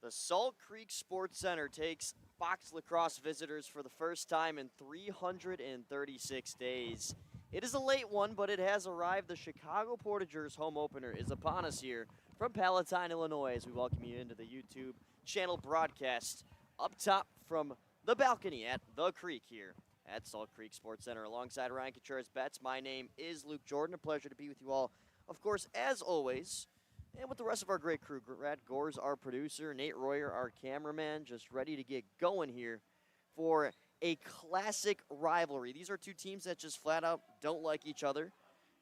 The Salt Creek Sports Center takes box lacrosse visitors for the first time in 336 days. It is a late one, but it has arrived. The Chicago Portagers home opener is upon us here from Palatine, Illinois, as we welcome you into the YouTube channel broadcast up top from the balcony at the Creek here at Salt Creek Sports Center. Alongside Ryan Contreras-Betz, my name is Luke Jorden. A pleasure to be with you all, of course, as always. And with the rest of our great crew, Gorz, our producer, Nate Royer, our cameraman, just ready to get going here for a classic rivalry. These are two teams that just flat out don't like each other,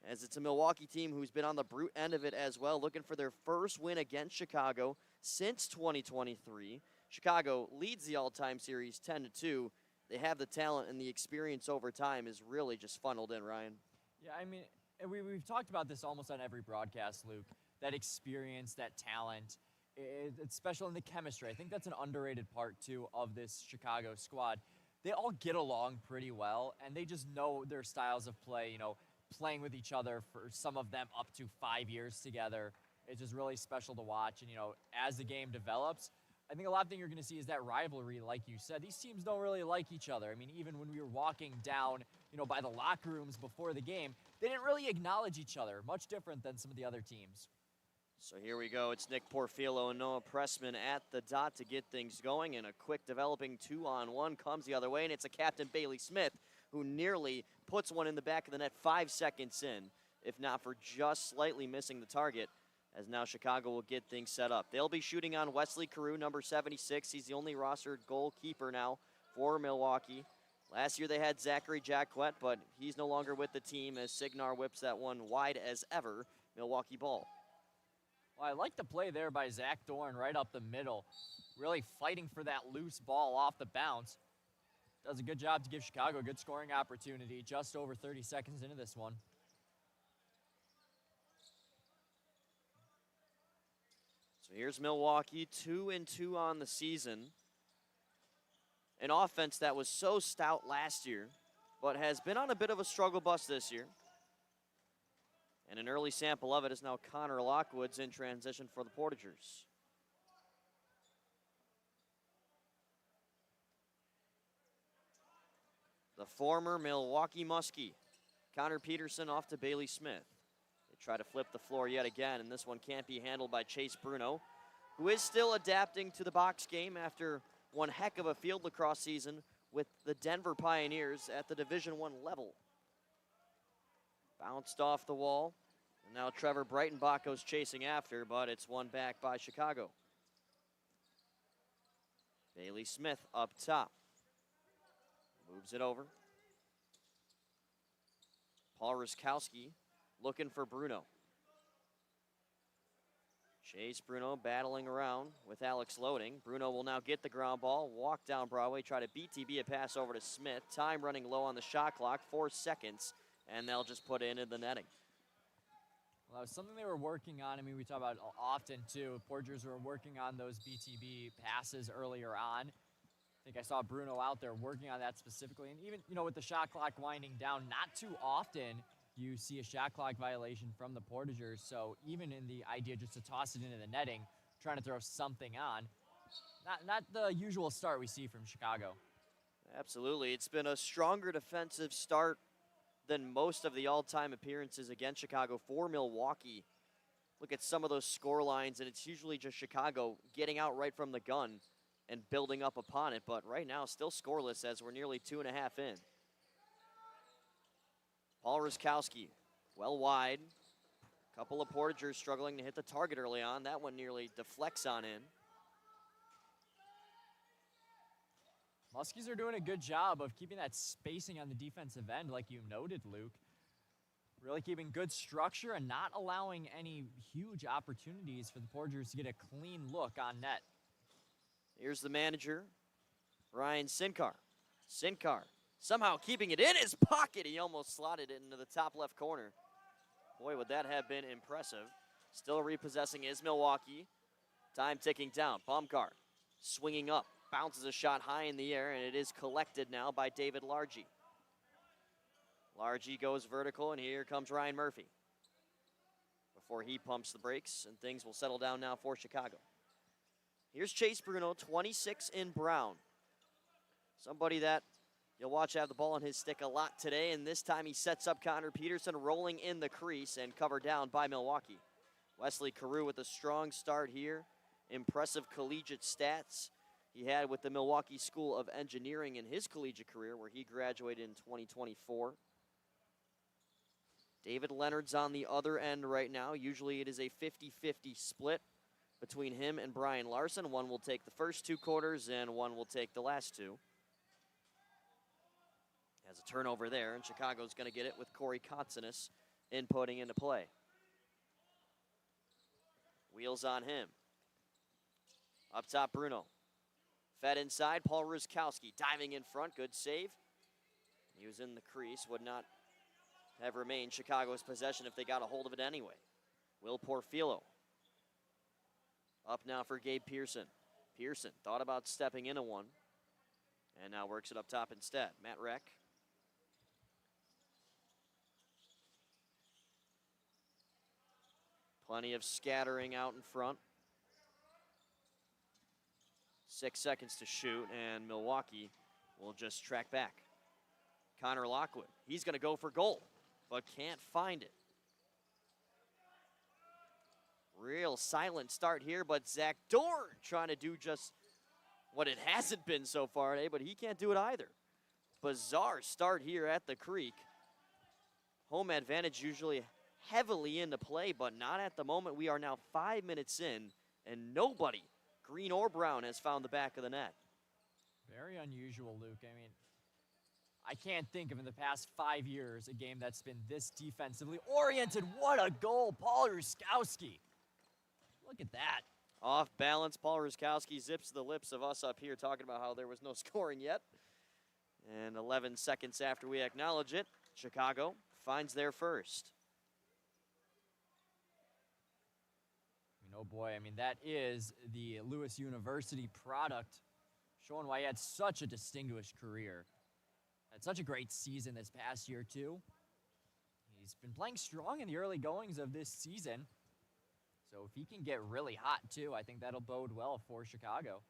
as it's a Milwaukee team who's been on the brute end of it as well, looking for their first win against Chicago since 2023. Chicago leads the all-time series 10-2. They have the talent, and the experience over time is really just funneled in, Ryan. Yeah, I mean, we've talked about this almost on every broadcast, Luke. That experience, that talent, it's special in the chemistry. I think that's an underrated part, too, of this Chicago squad. They all get along pretty well, and they just know their styles of play, playing with each other for some of them up to 5 years together. It's just really special to watch. And, as the game develops, I think a lot of things you're going to see is that rivalry, like you said. These teams don't really like each other. I mean, even when we were walking down, by the locker rooms before the game, they didn't really acknowledge each other, much different than some of the other teams. So here we go. It's Nick Porfilo and Noah Pressman at the dot to get things going, and a quick developing 2-on-1 comes the other way, and it's a Captain Bailey Smith who nearly puts one in the back of the net 5 seconds in, if not for just slightly missing the target, as now Chicago will get things set up. They'll be shooting on Wesley Carew, number 76. He's the only rostered goalkeeper now for Milwaukee. Last year they had Zachary Jacquet, but he's no longer with the team as Signar whips that one wide as ever. Milwaukee ball. Well, I like the play there by Zach Dorn right up the middle, really fighting for that loose ball off the bounce. Does a good job to give Chicago a good scoring opportunity just over 30 seconds into this one. So here's Milwaukee, 2-2 on the season. An offense that was so stout last year, but has been on a bit of a struggle bus this year. And an early sample of it is now Connor Lockwood's in transition for the Portagers. The former Milwaukee Muskie, Connor Peterson off to Bailey Smith. They try to flip the floor yet again, and this one can't be handled by Chase Bruno, who is still adapting to the box game after one heck of a field lacrosse season with the Denver Pioneers at the Division I level. Bounced off the wall, and now Trevor Breitenbach chasing after, but it's won back by Chicago. Bailey Smith up top. Moves it over. Paul Ruskowski looking for Bruno. Chase Bruno battling around with Alex Loading. Bruno will now get the ground ball, walk down Broadway, try to BTB a pass over to Smith. Time running low on the shot clock, 4 seconds. And they'll just put it into the netting. Well, that was something they were working on. I mean, we talk about it often, too. Portagers were working on those BTB passes earlier on. I think I saw Bruno out there working on that specifically. And even, with the shot clock winding down, not too often you see a shot clock violation from the Portagers. So even in the idea just to toss it into the netting, trying to throw something on, not the usual start we see from Chicago. Absolutely. It's been a stronger defensive start than most of the all-time appearances against Chicago for Milwaukee. Look at some of those score lines, and it's usually just Chicago getting out right from the gun and building up upon it, but right now still scoreless as we're nearly 2.5 in. Paul Ruskowski, well wide. Couple of Portagers struggling to hit the target early on. That one nearly deflects on in. Muskies are doing a good job of keeping that spacing on the defensive end, like you noted, Luke. Really keeping good structure and not allowing any huge opportunities for the Portagers to get a clean look on net. Here's the manager, Ryan Sinkar. Sinkar somehow keeping it in his pocket. He almost slotted it into the top left corner. Boy, would that have been impressive. Still repossessing is Milwaukee. Time ticking down. Baumgart swinging up. Bounces a shot high in the air, and it is collected now by David Largy. Largy goes vertical, and here comes Ryan Murphy. Before he pumps the brakes, and things will settle down now for Chicago. Here's Chase Bruno, 26 in brown. Somebody that you'll watch have the ball on his stick a lot today, and this time he sets up Connor Peterson, rolling in the crease and covered down by Milwaukee. Wesley Carew with a strong start here. Impressive collegiate stats he had with the Milwaukee School of Engineering in his collegiate career, where he graduated in 2024. David Leonard's on the other end right now. Usually it is a 50-50 split between him and Brian Larson. One will take the first 2 quarters and one will take the last 2. Has a turnover there, and Chicago's going to get it with Corey Kotzinis inputting into play. Wheels on him. Up top, Bruno. Fed inside, Paul Ruskowski diving in front. Good save. He was in the crease, would not have remained Chicago's possession if they got a hold of it anyway. Will Porfilo. Up now for Gabe Pearson. Pearson thought about stepping into one, and now works it up top instead. Matt Reck. Plenty of scattering out in front. 6 seconds to shoot, and Milwaukee will just track back. Connor Lockwood, he's going to go for goal, but can't find it. Real silent start here, but Zach Dorn trying to do just what it hasn't been so far today, but he can't do it either. Bizarre start here at the Creek. Home advantage usually heavily into play, but not at the moment. We are now 5 minutes in, and nobody, green or brown, has found the back of the net. Very unusual, Luke. I mean, I can't think of in the past 5 years a game that's been this defensively oriented. What a goal, Paul Ruskowski. Look at that. Off balance, Paul Ruskowski zips the lips of us up here talking about how there was no scoring yet. And 11 seconds after we acknowledge it, Chicago finds their first. Oh boy, I mean, that is the Lewis University product, showing why he had such a distinguished career. Had such a great season this past year, too. He's been playing strong in the early goings of this season. So if he can get really hot, too, I think that'll bode well for Chicago.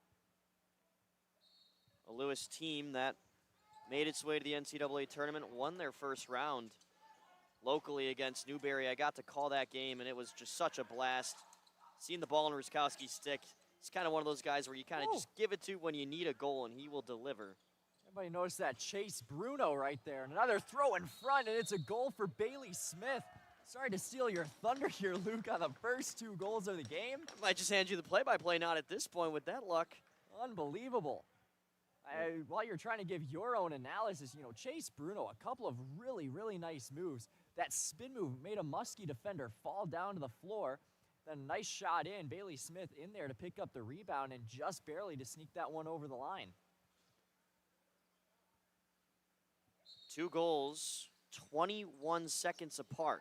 A Lewis team that made its way to the NCAA tournament, won their first round locally against Newberry. I got to call that game, and it was just such a blast. Seeing the ball in Ruskowski's stick, he's kind of one of those guys where you kind of just give it to when you need a goal, and he will deliver. Everybody noticed that Chase Bruno right there. And another throw in front, and it's a goal for Bailey Smith. Sorry to steal your thunder here, Luke, on the first 2 goals of the game. I might just hand you the play-by-play not at this point with that luck. Unbelievable. While you're trying to give your own analysis, you know, Chase Bruno, a couple of really, really nice moves. That spin move made a Muskie defender fall down to the floor. Then a nice shot in, Bailey Smith in there to pick up the rebound and just barely to sneak that one over the line. 2 goals, 21 seconds apart.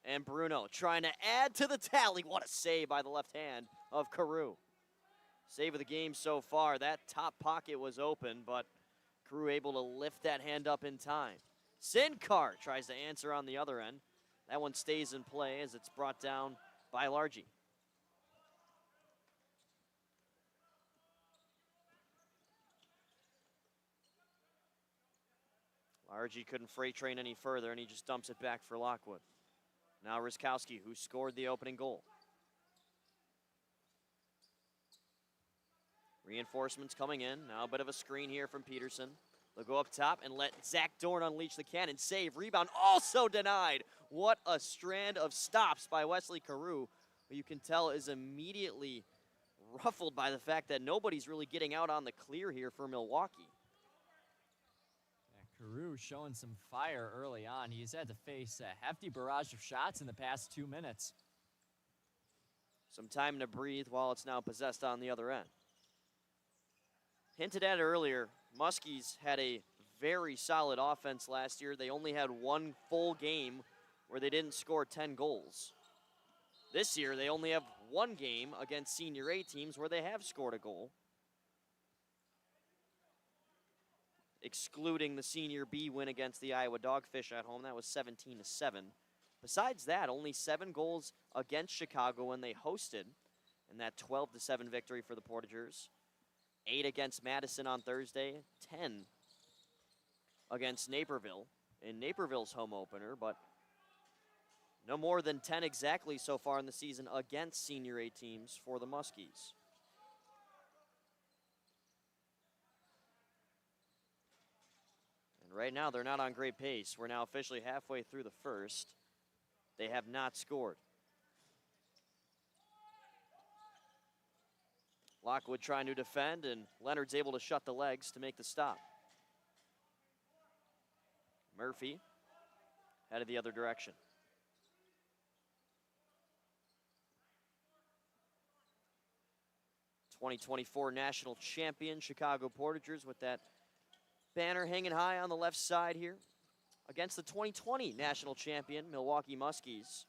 And Bruno trying to add to the tally. What a save by the left hand of Carew. Save of the game so far. That top pocket was open, but Carew able to lift that hand up in time. Sincar tries to answer on the other end. That one stays in play as it's brought down by Largy. Largy couldn't freight train any further, and he just dumps it back for Lockwood. Now Ruskowski, who scored the opening goal. Reinforcements coming in. Now a bit of a screen here from Peterson. They'll go up top and let Zach Dorn unleash the cannon. Save, rebound, also denied. What a strand of stops by Wesley Carew, who you can tell is immediately ruffled by the fact that nobody's really getting out on the clear here for Milwaukee. Yeah, Carew showing some fire early on. He's had to face a hefty barrage of shots in the past 2 minutes. Some time to breathe while it's now possessed on the other end. Hinted at earlier, Muskies had a very solid offense last year. They only had 1 full game where they didn't score 10 goals. This year, they only have 1 game against Senior A teams where they have scored a goal. Excluding the Senior B win against the Iowa Dogfish at home, that was 17-7. Besides that, only 7 goals against Chicago when they hosted. and that 12-7 victory for the Portagers. 8 against Madison on Thursday, 10 against Naperville in Naperville's home opener, but no more than 10 exactly so far in the season against Senior A teams for the Muskies. And right now, they're not on great pace. We're now officially halfway through the first. They have not scored. Lockwood trying to defend, and Leonard's able to shut the legs to make the stop. Murphy headed the other direction. '24 national champion Chicago Portagers with that banner hanging high on the left side here against the 2020 national champion Milwaukee Muskies.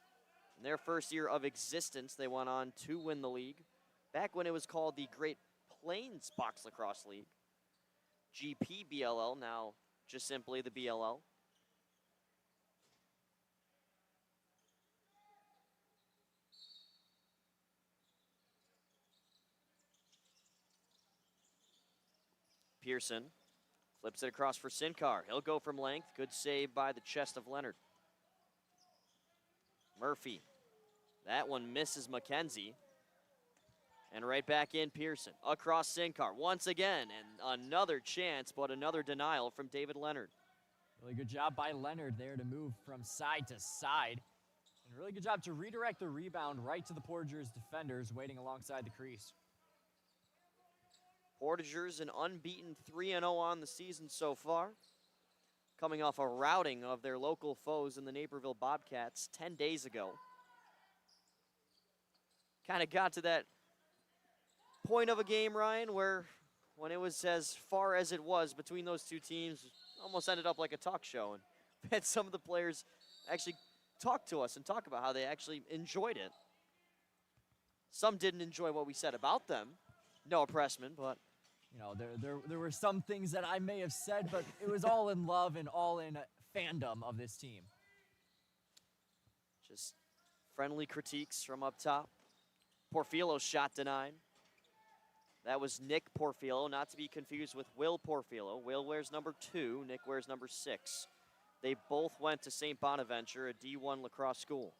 In their first year of existence, they went on to win the league back when it was called the Great Plains Box Lacrosse League. GPBLL, now just simply the BLL. Pearson flips it across for Sincar. He'll go from length. Good save by the chest of Leonard. Murphy. That one misses McKenzie. And right back in Pearson. Across Sincar once again. And another chance, but another denial from David Leonard. Really good job by Leonard there to move from side to side. And really good job to redirect the rebound right to the Portagers defenders waiting alongside the crease. Portagers an unbeaten 3-0 on the season so far, coming off a routing of their local foes in the Naperville Bobcats 10 days ago. Kind of got to that point of a game, Ryan, where when it was as far as it was between those two teams, almost ended up like a talk show. And we had some of the players actually talk to us and talk about how they actually enjoyed it. Some didn't enjoy what we said about them. No Pressman, but you know, there were some things that I may have said, but it was all in love and all in fandom of this team. Just friendly critiques from up top. Porfilo's shot denied. That was Nick Porfilo, not to be confused with Will Porfilo. Will wears number 2, Nick wears number 6. They both went to St. Bonaventure, a D1 lacrosse school.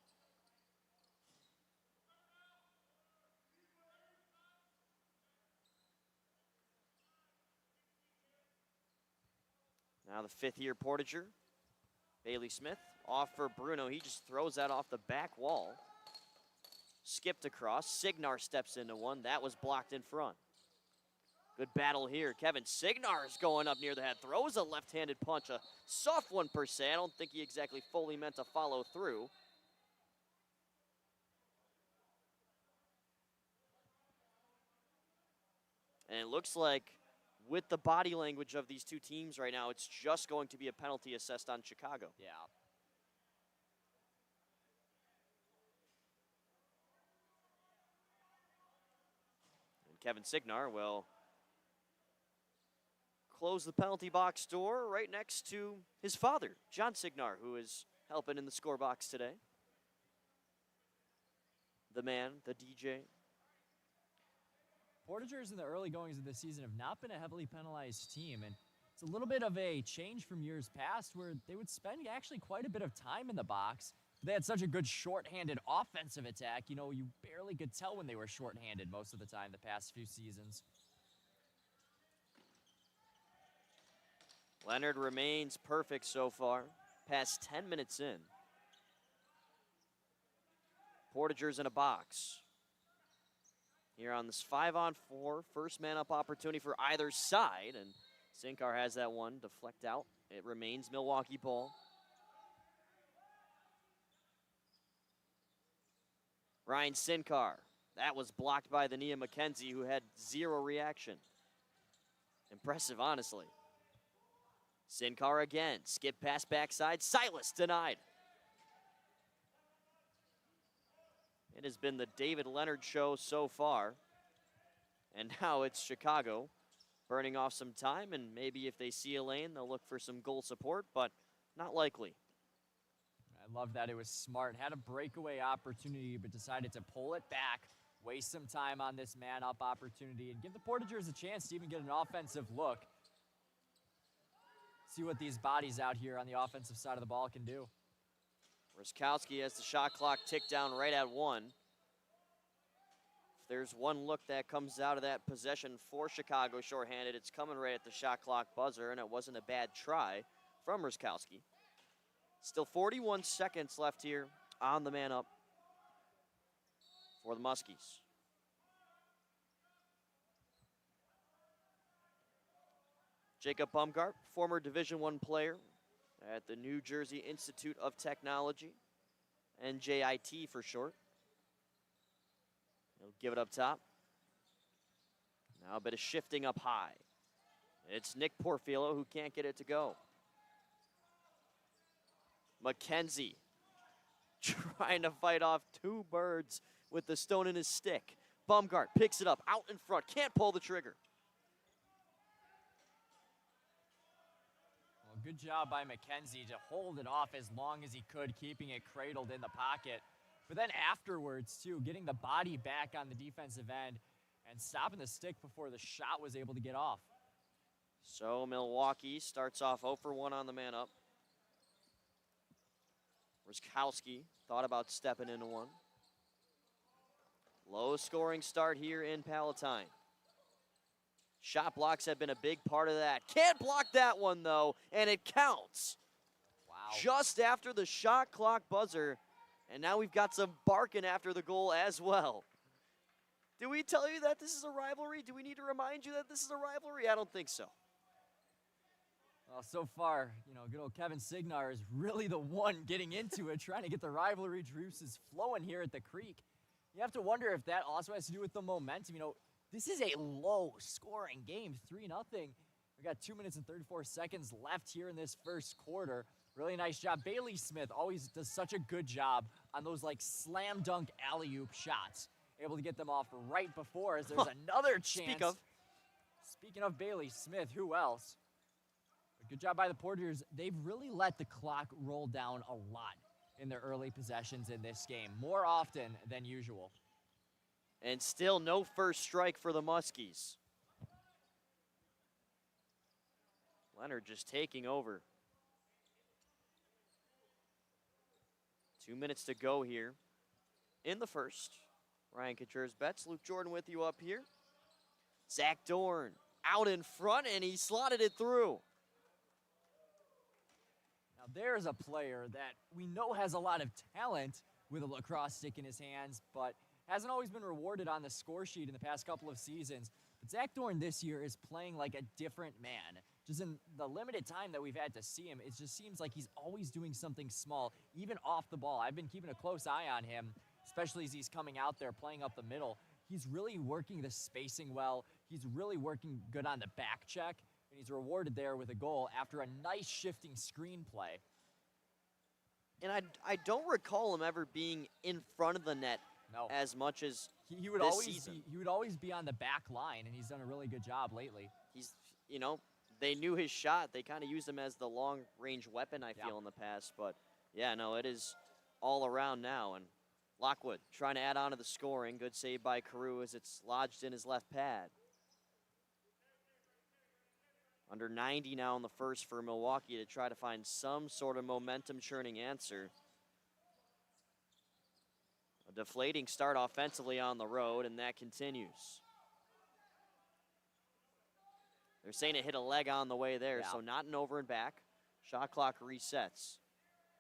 Now the 5th-year Portager, Bailey Smith, off for Bruno. He just throws that off the back wall. Skipped across. Signar steps into one. That was blocked in front. Good battle here. Kevin Signar is going up near the head. Throws a left-handed punch, a soft one per se. I don't think he exactly fully meant to follow through. And it looks like with the body language of these two teams right now, it's just going to be a penalty assessed on Chicago. Yeah. And Kevin Signar will close the penalty box door right next to his father, John Signar, who is helping in the score box today. The man, the DJ. Portagers in the early goings of the season have not been a heavily penalized team, and it's a little bit of a change from years past where they would spend actually quite a bit of time in the box. They had such a good shorthanded offensive attack, you know, you barely could tell when they were shorthanded most of the time the past few seasons. Leonard remains perfect so far, past 10 minutes in. Portagers in a box. Here on this 5-on-4, first man up opportunity for either side, and Sincar has that one deflect out. It remains Milwaukee ball. Ryan Sincar, that was blocked by the knee of McKenzie, who had zero reaction. Impressive, honestly. Sincar again, skip pass backside, Silas denied. It has been the David Leonard show so far. And now it's Chicago burning off some time, and maybe if they see a lane, they'll look for some goal support, but not likely. I love that. It was smart. Had a breakaway opportunity, but decided to pull it back waste some time on this man-up opportunity and give the Portagers a chance to even get an offensive look. See what these bodies out here on the offensive side of the ball can do. Ruskowski has the shot clock ticked down right at 1. If there's one look that comes out of that possession for Chicago shorthanded, it's coming right at the shot clock buzzer, and it wasn't a bad try from Ruskowski. Still 41 seconds left here on the man up for the Muskies. Jacob Baumgart, former Division I player at the New Jersey Institute of Technology, NJIT for short. He'll give it up top. Now a bit of shifting up high. It's Nick Porfilo who can't get it to go. McKenzie trying to fight off two birds with the stone in his stick. Baumgart picks it up out in front, can't pull the trigger. Well, good job by McKenzie to hold it off as long as he could, keeping it cradled in the pocket. But then afterwards, too, getting the body back on the defensive end and stopping the stick before the shot was able to get off. So Milwaukee starts off 0 for 1 on the man up. Ruskowski thought about stepping into one. Low scoring start here in Palatine. Shot blocks have been a big part of that. Can't block that one though, and it counts. Wow. Just after the shot clock buzzer, and now we've got some barking after the goal as well. Did we tell you that this is a rivalry? Do we need to remind you that this is a rivalry? I don't think so. Well, so far, good old Kevin Signar is really the one getting into it, trying to get the rivalry juices flowing here at the Creek. You have to wonder if that also has to do with the momentum. This is a low-scoring game, 3-0. We got 2 minutes and 34 seconds left here in this first quarter. Really nice job. Bailey Smith always does such a good job on those, slam dunk alley-oop shots. Able to get them off right before as there's another chance. Speaking of Bailey Smith, who else? Good job by the Portagers. They've really let the clock roll down a lot in their early possessions in this game, more often than usual. And still no first strike for the Muskies. Leonard just taking over. 2 minutes to go here in the first. Ryan Contreras-Betz, Luke Jorden with you up here. Zach Dorn out in front, and he slotted it through. Now there's a player that we know has a lot of talent with a lacrosse stick in his hands, but hasn't always been rewarded on the score sheet in the past couple of seasons. But Zach Dorn this year is playing like a different man. Just in the limited time that we've had to see him, it just seems like he's always doing something small, even off the ball. I've been keeping a close eye on him, especially as he's coming out there playing up the middle. He's really working the spacing well. He's really working good on the back check, and he's rewarded there with a goal after a nice shifting screen play. And I don't recall him ever being in front of the net as much as he would this always season. He would always be on the back line, and he's done a really good job lately. He's, they knew his shot. They kind of used him as the long-range weapon, I feel, in the past. But, yeah, no, it is all around now. And Lockwood trying to add on to the scoring. Good save by Carew as it's lodged in his left pad. Under 90 now in the first for Milwaukee to try to find some sort of momentum-churning answer. A deflating start offensively on the road, and that continues. They're saying it hit a leg on the way there, so not an over and back. Shot clock resets.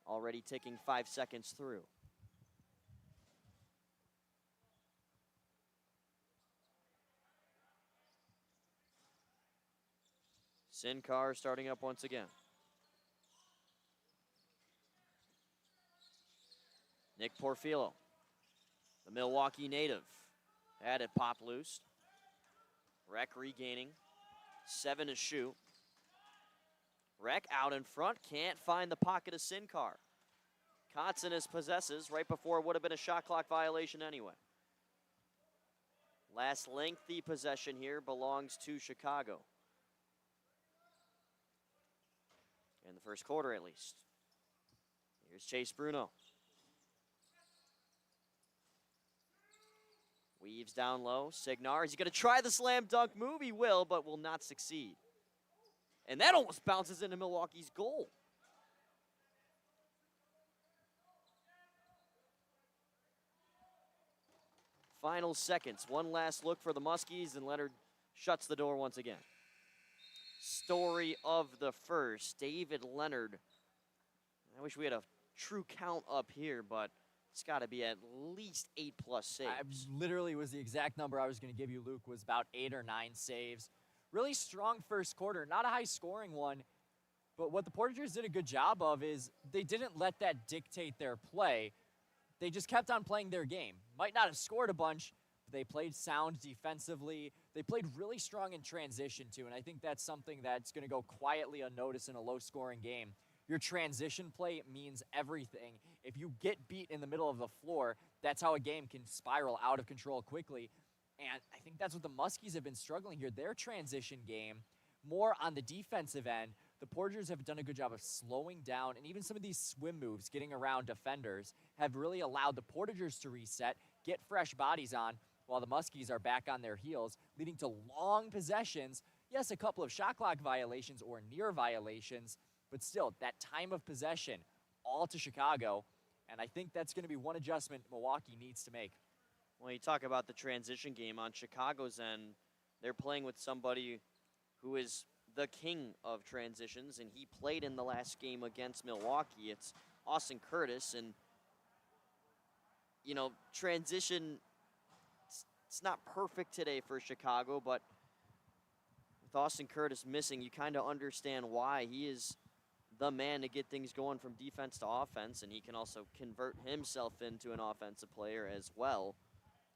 Already ticking 5 seconds through. Sincar starting up once again. Nick Porfilo, the Milwaukee native, had it pop loose. Rec regaining, 7 to shoot. Rec out in front, can't find the pocket of Sincar. Kotzinis possesses right before it would have been a shot clock violation anyway. Last lengthy possession here belongs to Chicago. In the first quarter, at least. Here's Chase Bruno. Weaves down low. Signar, is he going to try the slam dunk move? He will, but will not succeed. And that almost bounces into Milwaukee's goal. Final seconds. One last look for the Muskies, and Leonard shuts the door once again. Story of the first, David Leonard. I wish we had a true count up here, but it's got to be at least 8+ saves. Literally was the exact number I was going to give you, Luke, was about 8 or 9 saves. Really strong first quarter, not a high-scoring one, but what the Portagers did a good job of is they didn't let that dictate their play. They just kept on playing their game. Might not have scored a bunch, but they played sound defensively. They played really strong in transition, too, and I think that's something that's going to go quietly unnoticed in a low-scoring game. Your transition play means everything. If you get beat in the middle of the floor, that's how a game can spiral out of control quickly. And I think that's what the Muskies have been struggling here. Their transition game, more on the defensive end, the Portagers have done a good job of slowing down, and even some of these swim moves, getting around defenders, have really allowed the Portagers to reset, get fresh bodies on, while the Muskies are back on their heels, leading to long possessions. Yes, a couple of shot clock violations or near violations, but still, that time of possession, all to Chicago, and I think that's going to be one adjustment Milwaukee needs to make. Well, you talk about the transition game on Chicago's end. They're playing with somebody who is the king of transitions, and he played in the last game against Milwaukee. It's Austin Curtis, and, you know, transition, it's not perfect today for Chicago, but with Austin Curtis missing, you kind of understand why. He is the man to get things going from defense to offense, and he can also convert himself into an offensive player as well.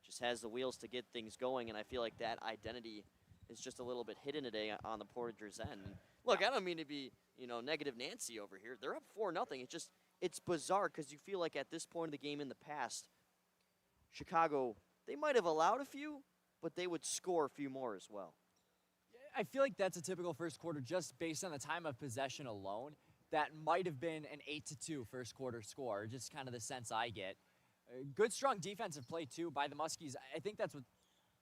Just has the wheels to get things going, and I feel like that identity is just a little bit hidden today on the Portagers' end. And look, I don't mean to be, you know, negative Nancy over here. They're up 4-0. It's bizarre because you feel like at this point of the game in the past, Chicago, they might have allowed a few, but they would score a few more as well. I feel like that's a typical first quarter just based on the time of possession alone. That might have been an 8-2 first quarter score, just kind of the sense I get. Good, strong defensive play, too, by the Muskies. I think that's what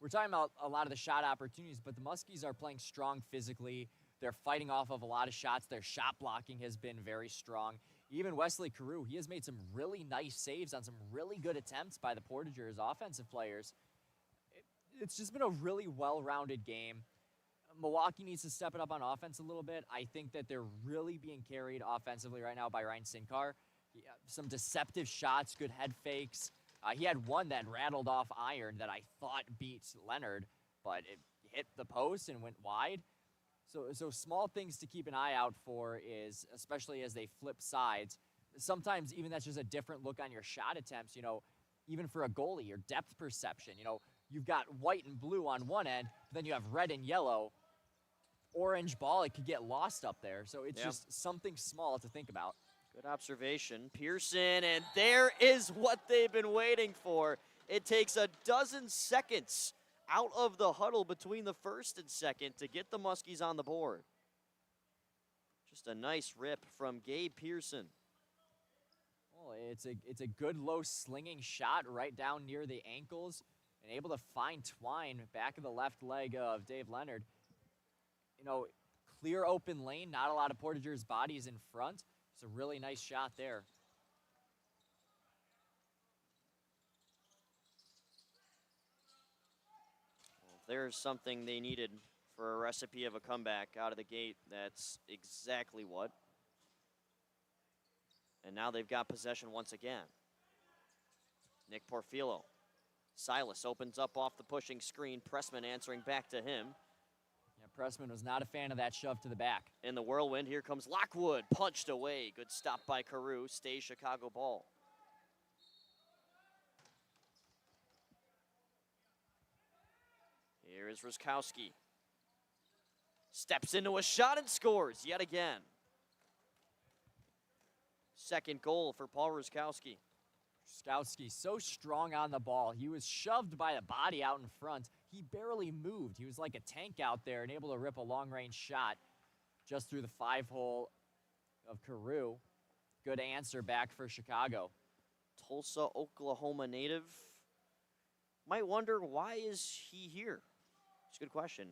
we're talking about, a lot of the shot opportunities, but the Muskies are playing strong physically. They're fighting off of a lot of shots. Their shot blocking has been very strong. Even Wesley Carew, he has made some really nice saves on some really good attempts by the Portagers offensive players. It's just been a really well-rounded game. Milwaukee needs to step it up on offense a little bit. I think that they're really being carried offensively right now by Ryan Sinkar. Some deceptive shots, good head fakes. He had one that rattled off iron that I thought beat Leonard, but it hit the post and went wide. So small things to keep an eye out for is, especially as they flip sides, sometimes even that's just a different look on your shot attempts, you know, even for a goalie, your depth perception. You know, you've got white and blue on one end, but then you have red and yellow. Orange ball, it could get lost up there. So it's just something small to think about. Good observation. Pearson, and there is what they've been waiting for. It takes a dozen seconds out of the huddle between the first and second to get the Muskies on the board. Just a nice rip from Gabe Pearson. Well, it's a good low slinging shot right down near the ankles and able to find Twine back of the left leg of Dave Leonard. You know, clear open lane, not a lot of Portagers' bodies in front. It's a really nice shot there. Well, if there's something they needed for a recipe of a comeback out of the gate, that's exactly what. And now they've got possession once again. Nick Porfillo. Silas opens up off the pushing screen. Pressman answering back to him. Yeah, Pressman was not a fan of that shove to the back. In the whirlwind, here comes Lockwood. Punched away. Good stop by Carew. Stays Chicago ball. Here is Ruskowski. Steps into a shot and scores yet again. Second goal for Paul Ruskowski. Ruskowski so strong on the ball. He was shoved by a body out in front. He barely moved. He was like a tank out there and able to rip a long-range shot just through the 5-hole of Carew. Good answer back for Chicago. Tulsa, Oklahoma native. might wonder, why is he here? It's a good question.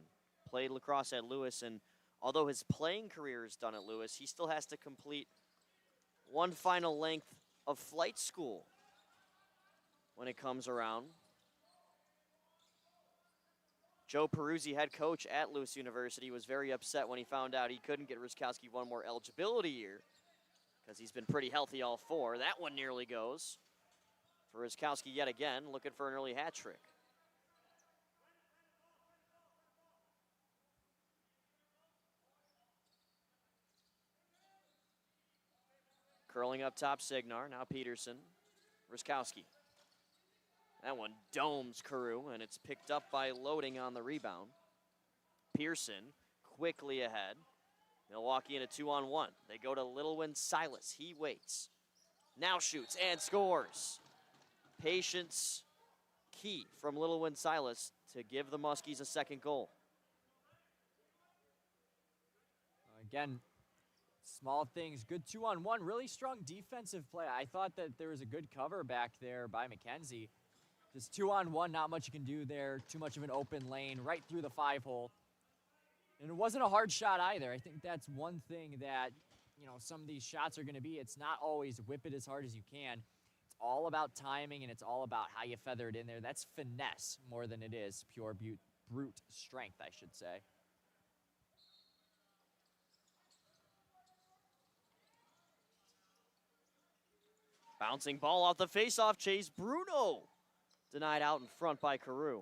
Played lacrosse at Lewis, and although his playing career is done at Lewis, he still has to complete one final length of flight school when it comes around. Joe Peruzzi, head coach at Lewis University, was very upset when he found out he couldn't get Ruskowski one more eligibility year because he's been pretty healthy all 4. That one nearly goes for Ruskowski yet again, looking for an early hat trick. Curling up top, Signar. Now Peterson. Ruskowski. That one domes Carew, and it's picked up by Loading on the rebound. Pearson quickly ahead. Milwaukee in a 2-on-1. They go to Littlewin Silas. He waits. Now shoots and scores. Patience key from Littlewin Silas to give the Muskies a second goal. Again, small things. Good 2-on-1. Really strong defensive play. I thought that there was a good cover back there by McKenzie. Just 2-on-1, not much you can do there. Too much of an open lane right through the 5-hole. And it wasn't a hard shot either. I think that's one thing that, some of these shots are going to be. It's not always whip it as hard as you can. It's all about timing, and it's all about how you feather it in there. That's finesse more than it is pure brute strength, I should say. Bouncing ball off the faceoff chase. Bruno denied out in front by Carew.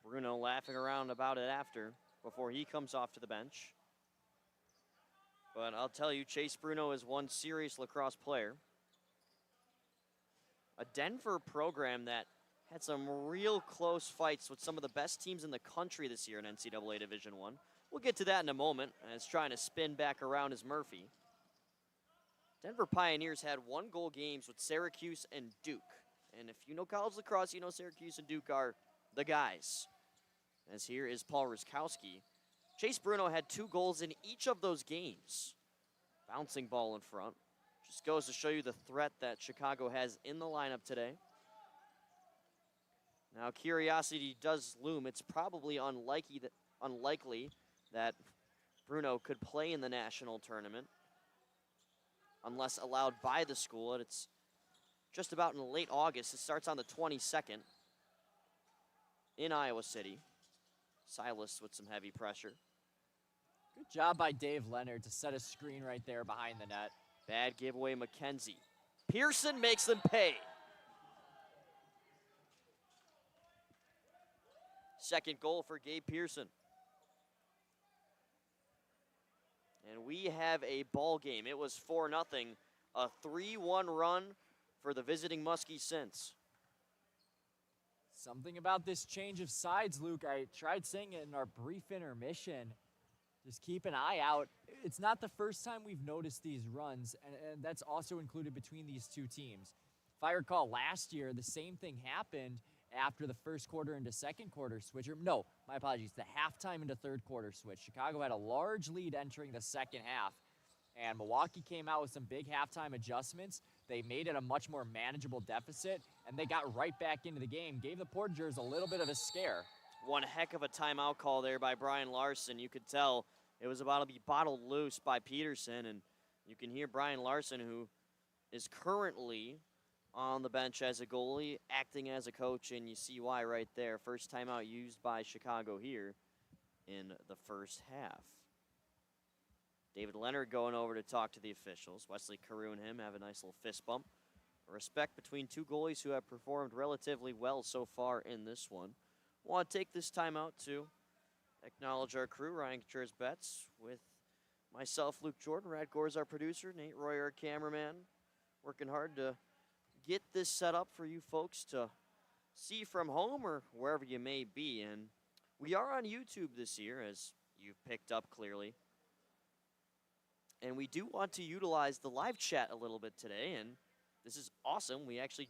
Bruno laughing around about it after, before he comes off to the bench. But I'll tell you, Chase Bruno is one serious lacrosse player. A Denver program that had some real close fights with some of the best teams in the country this year in NCAA Division I. We'll get to that in a moment, as trying to spin back around is Murphy. Denver Pioneers had 1-goal games with Syracuse and Duke. And if you know college lacrosse, you know Syracuse and Duke are the guys. As here is Paul Ruskowski. Chase Bruno had 2 goals in each of those games. Bouncing ball in front. Just goes to show you the threat that Chicago has in the lineup today. Now, curiosity does loom. It's probably unlikely that Bruno could play in the national tournament unless allowed by the school. And it's just about in late August. It starts on the 22nd in Iowa City. Silas with some heavy pressure. Good job by Dave Leonard to set a screen right there behind the net. Bad giveaway, McKenzie. Pearson makes them pay. Second goal for Gabe Pearson. And we have a ball game. It was 4-0, a 3-1 run for the visiting Muskies since. Something about this change of sides, Luke. I tried saying it in our brief intermission. Just keep an eye out. It's not the first time we've noticed these runs, and that's also included between these two teams. If I recall, last year, the same thing happened after the first quarter into second quarter switch. No, my apologies, the halftime into third quarter switch. Chicago had a large lead entering the second half, and Milwaukee came out with some big halftime adjustments. They made it a much more manageable deficit, and they got right back into the game, gave the Portagers a little bit of a scare. One heck of a timeout call there by Brian Larson. You could tell it was about to be bottled loose by Peterson, and you can hear Brian Larson, who is currently on the bench as a goalie, acting as a coach, and you see why right there. First timeout used by Chicago here in the first half. David Leonard going over to talk to the officials. Wesley Carew and him have a nice little fist bump. Respect between two goalies who have performed relatively well so far in this one. Want to take this time out to acknowledge our crew, Ryan Contreras-Betz, with myself, Luke Jorden, Rad Gorz, our producer, Nate Roy, our cameraman, working hard to get this set up for you folks to see from home or wherever you may be. And we are on YouTube this year, as you've picked up clearly. And we do want to utilize the live chat a little bit today, and this is awesome. We actually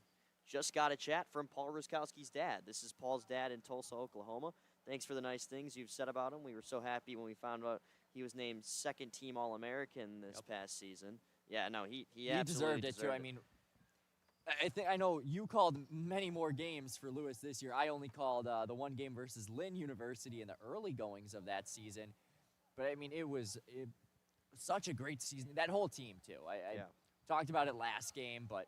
just got a chat from Paul Ruskowski's dad. This is Paul's dad in Tulsa, Oklahoma. Thanks for the nice things you've said about him. We were so happy when we found out he was named second-team All-American this past season. Yeah, no, he absolutely deserved it, too. I mean, I know you called many more games for Lewis this year. I only called the one game versus Lynn University in the early goings of that season. But, I mean, it was such a great season. That whole team, too. I talked about it last game, but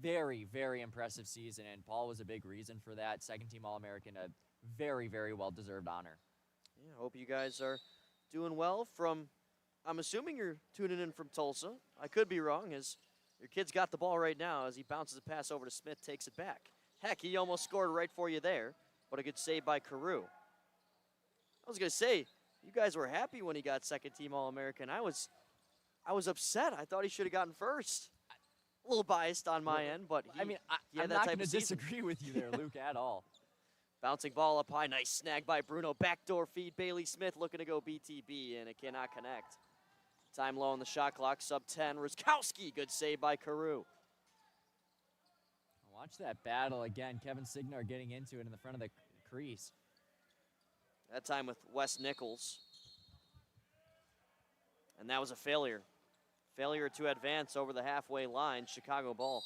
very, very impressive season. And Paul was a big reason for that. Second-team All-American, a very, very well-deserved honor. Yeah, hope you guys are doing well from, I'm assuming you're tuning in from Tulsa. I could be wrong, as your kid's got the ball right now as he bounces a pass over to Smith, takes it back. Heck, he almost scored right for you there, but a good save by Carew. I was going to say, you guys were happy when he got second-team All-American. I was upset. I thought he should have gotten first. A little biased on my end, but I'm not going to disagree with you there, Luke, at all. Bouncing ball up high, nice snag by Bruno. Backdoor feed, Bailey Smith looking to go BTB, and it cannot connect. Time low on the shot clock, sub 10. Ruskowski, good save by Carew. Watch that battle again. Kevin Signar getting into it in the front of the crease. That time with Wes Nichols. And that was a failure. Failure to advance over the halfway line, Chicago ball.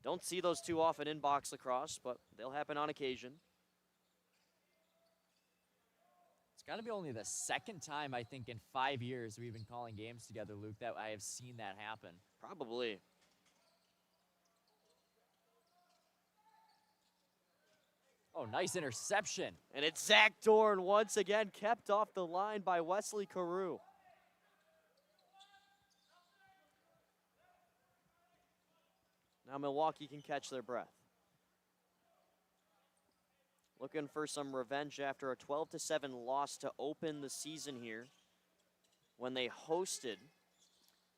Don't see those too often in box lacrosse, but they'll happen on occasion. It's got to be only the second time, I think, in 5 years we've been calling games together, Luke, that I have seen that happen. Probably. Oh, nice interception. And it's Zach Dorn once again, kept off the line by Wesley Carew. Now Milwaukee can catch their breath. Looking for some revenge after a 12-7 loss to open the season here when they hosted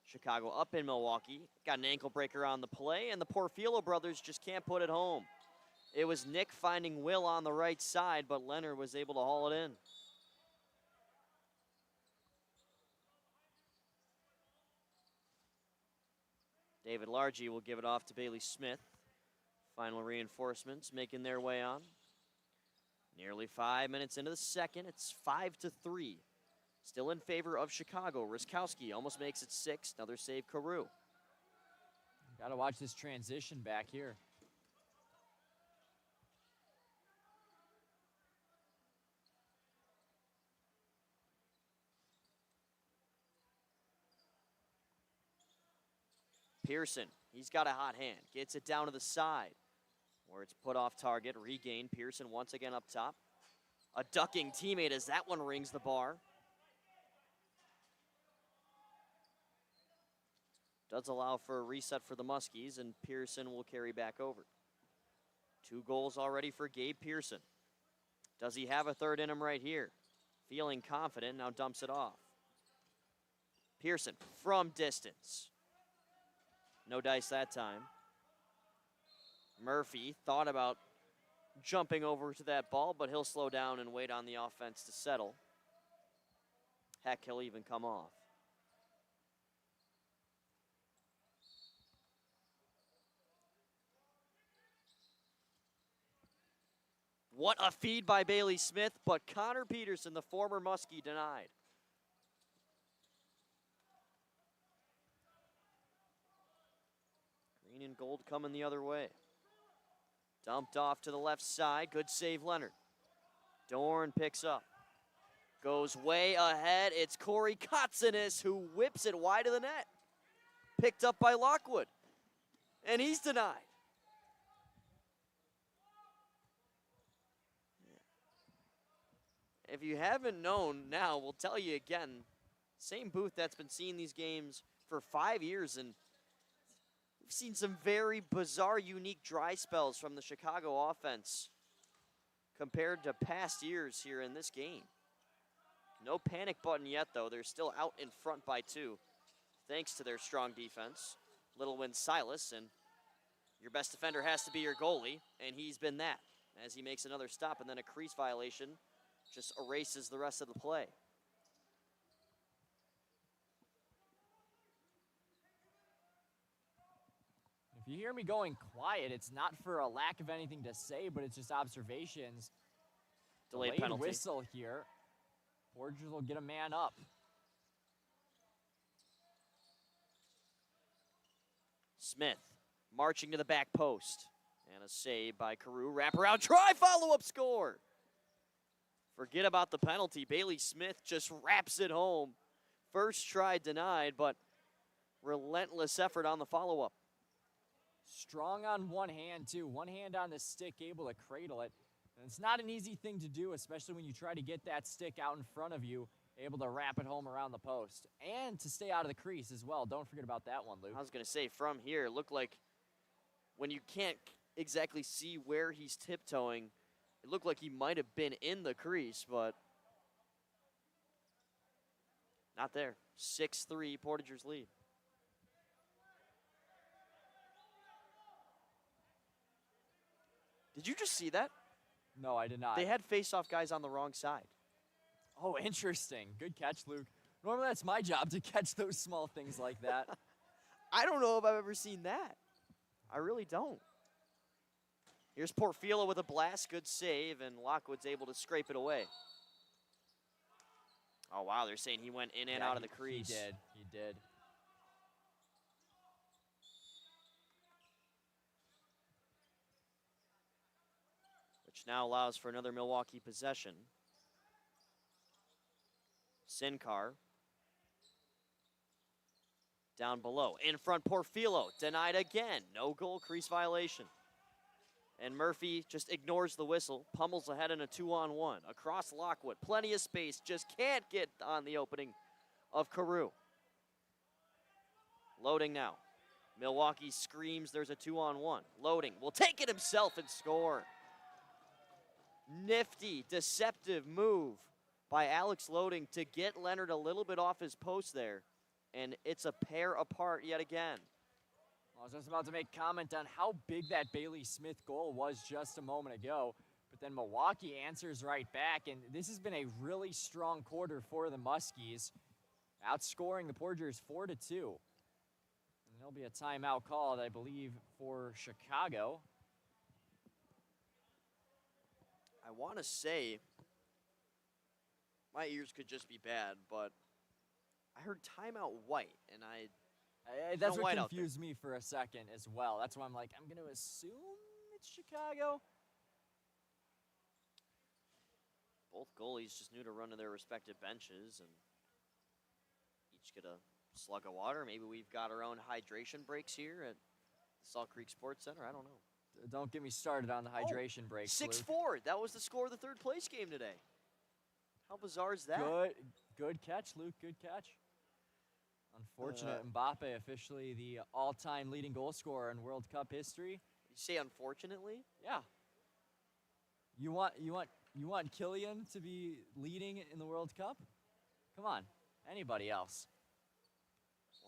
Chicago up in Milwaukee. Got an ankle breaker on the play, and the Porfilo brothers just can't put it home. It was Nick finding Will on the right side, but Leonard was able to haul it in. David Largy will give it off to Bailey Smith. Final reinforcements making their way on. Nearly 5 minutes into the second, it's 5-3. Still in favor of Chicago. Ruskowski almost makes it 6. Another save, Carew. Got to watch this transition back here. Pearson, he's got a hot hand. Gets it down to the side where it's put off target. Regain. Pearson once again up top. A ducking teammate as that one rings the bar. Does allow for a reset for the Muskies, and Pearson will carry back over. 2 goals already for Gabe Pearson. Does he have a third in him right here? Feeling confident, now dumps it off. Pearson from distance. No dice that time. Murphy thought about jumping over to that ball, but he'll slow down and wait on the offense to settle. Heck, he'll even come off. What a feed by Bailey Smith, but Connor Peterson, the former Muskie, denied. Green and gold coming the other way. Dumped off to the left side. Good save, Leonard. Dorn picks up. Goes way ahead. It's Corey Kotzinis who whips it wide of the net. Picked up by Lockwood. And he's denied. If you haven't known now, we'll tell you again. Same booth that's been seeing these games for 5 years, and we've seen some very bizarre, unique dry spells from the Chicago offense compared to past years here in this game. No panic button yet, though. They're still out in front by 2, thanks to their strong defense. Little win Silas, and your best defender has to be your goalie, and he's been that as he makes another stop, and then a crease violation just erases the rest of the play. If you hear me going quiet, it's not for a lack of anything to say, but it's just observations. Delayed penalty. Whistle here. Portagers will get a man up. Smith marching to the back post. And a save by Carew. Wraparound try, follow-up score. Forget about the penalty. Bailey Smith just wraps it home. First try denied, but relentless effort on the follow-up. Strong on one hand, too. One hand on the stick, able to cradle it. And it's not an easy thing to do, especially when you try to get that stick out in front of you, able to wrap it home around the post. And to stay out of the crease as well. Don't forget about that one, Luke. I was going to say, from here, it looked like when you can't exactly see where he's tiptoeing, it looked like he might have been in the crease, but not there. 6-3, Portagers lead. Did you just see that? No, I did not. They had face-off guys on the wrong side. Oh, interesting. Good catch, Luke. Normally that's my job to catch those small things like that. I don't know if I've ever seen that. I really don't. Here's Porfilo with a blast. Good save, and Lockwood's able to scrape it away. Oh, wow, they're saying he went in and out of the crease. He did. Which now allows for another Milwaukee possession. Sincar. Down below. In front, Porfilo. Denied again. No goal, crease violation. And Murphy just ignores the whistle. Pummels ahead in a 2-on-1. Across Lockwood. Plenty of space. Just can't get on the opening of Carew. Loading now. Milwaukee screams there's a 2-on-1. Loading. Will take it himself and score. Nifty, deceptive move by Alex Loading to get Leonard a little bit off his post there. And it's a pair apart yet again. I was just about to make comment on how big that Bailey Smith goal was just a moment ago. But then Milwaukee answers right back. And this has been a really strong quarter for the Muskies. Outscoring the Portagers 4-2. And there'll be a timeout called, I believe, for Chicago. I want to say, my ears could just be bad, but I heard timeout white, and that's what confused me for a second as well. That's why I'm like, I'm going to assume it's Chicago. Both goalies just knew to run to their respective benches and each get a slug of water. Maybe we've got our own hydration breaks here at the Salt Creek Sports Center. I don't know. Don't get me started on the hydration breaks. 6-4. That was the score of the third place game today. How bizarre is that? Good catch, Luke. Good catch. Unfortunate, Mbappe officially the all-time leading goal scorer in World Cup history. You say unfortunately? Yeah. You want Kylian to be leading in the World Cup? Come on, anybody else?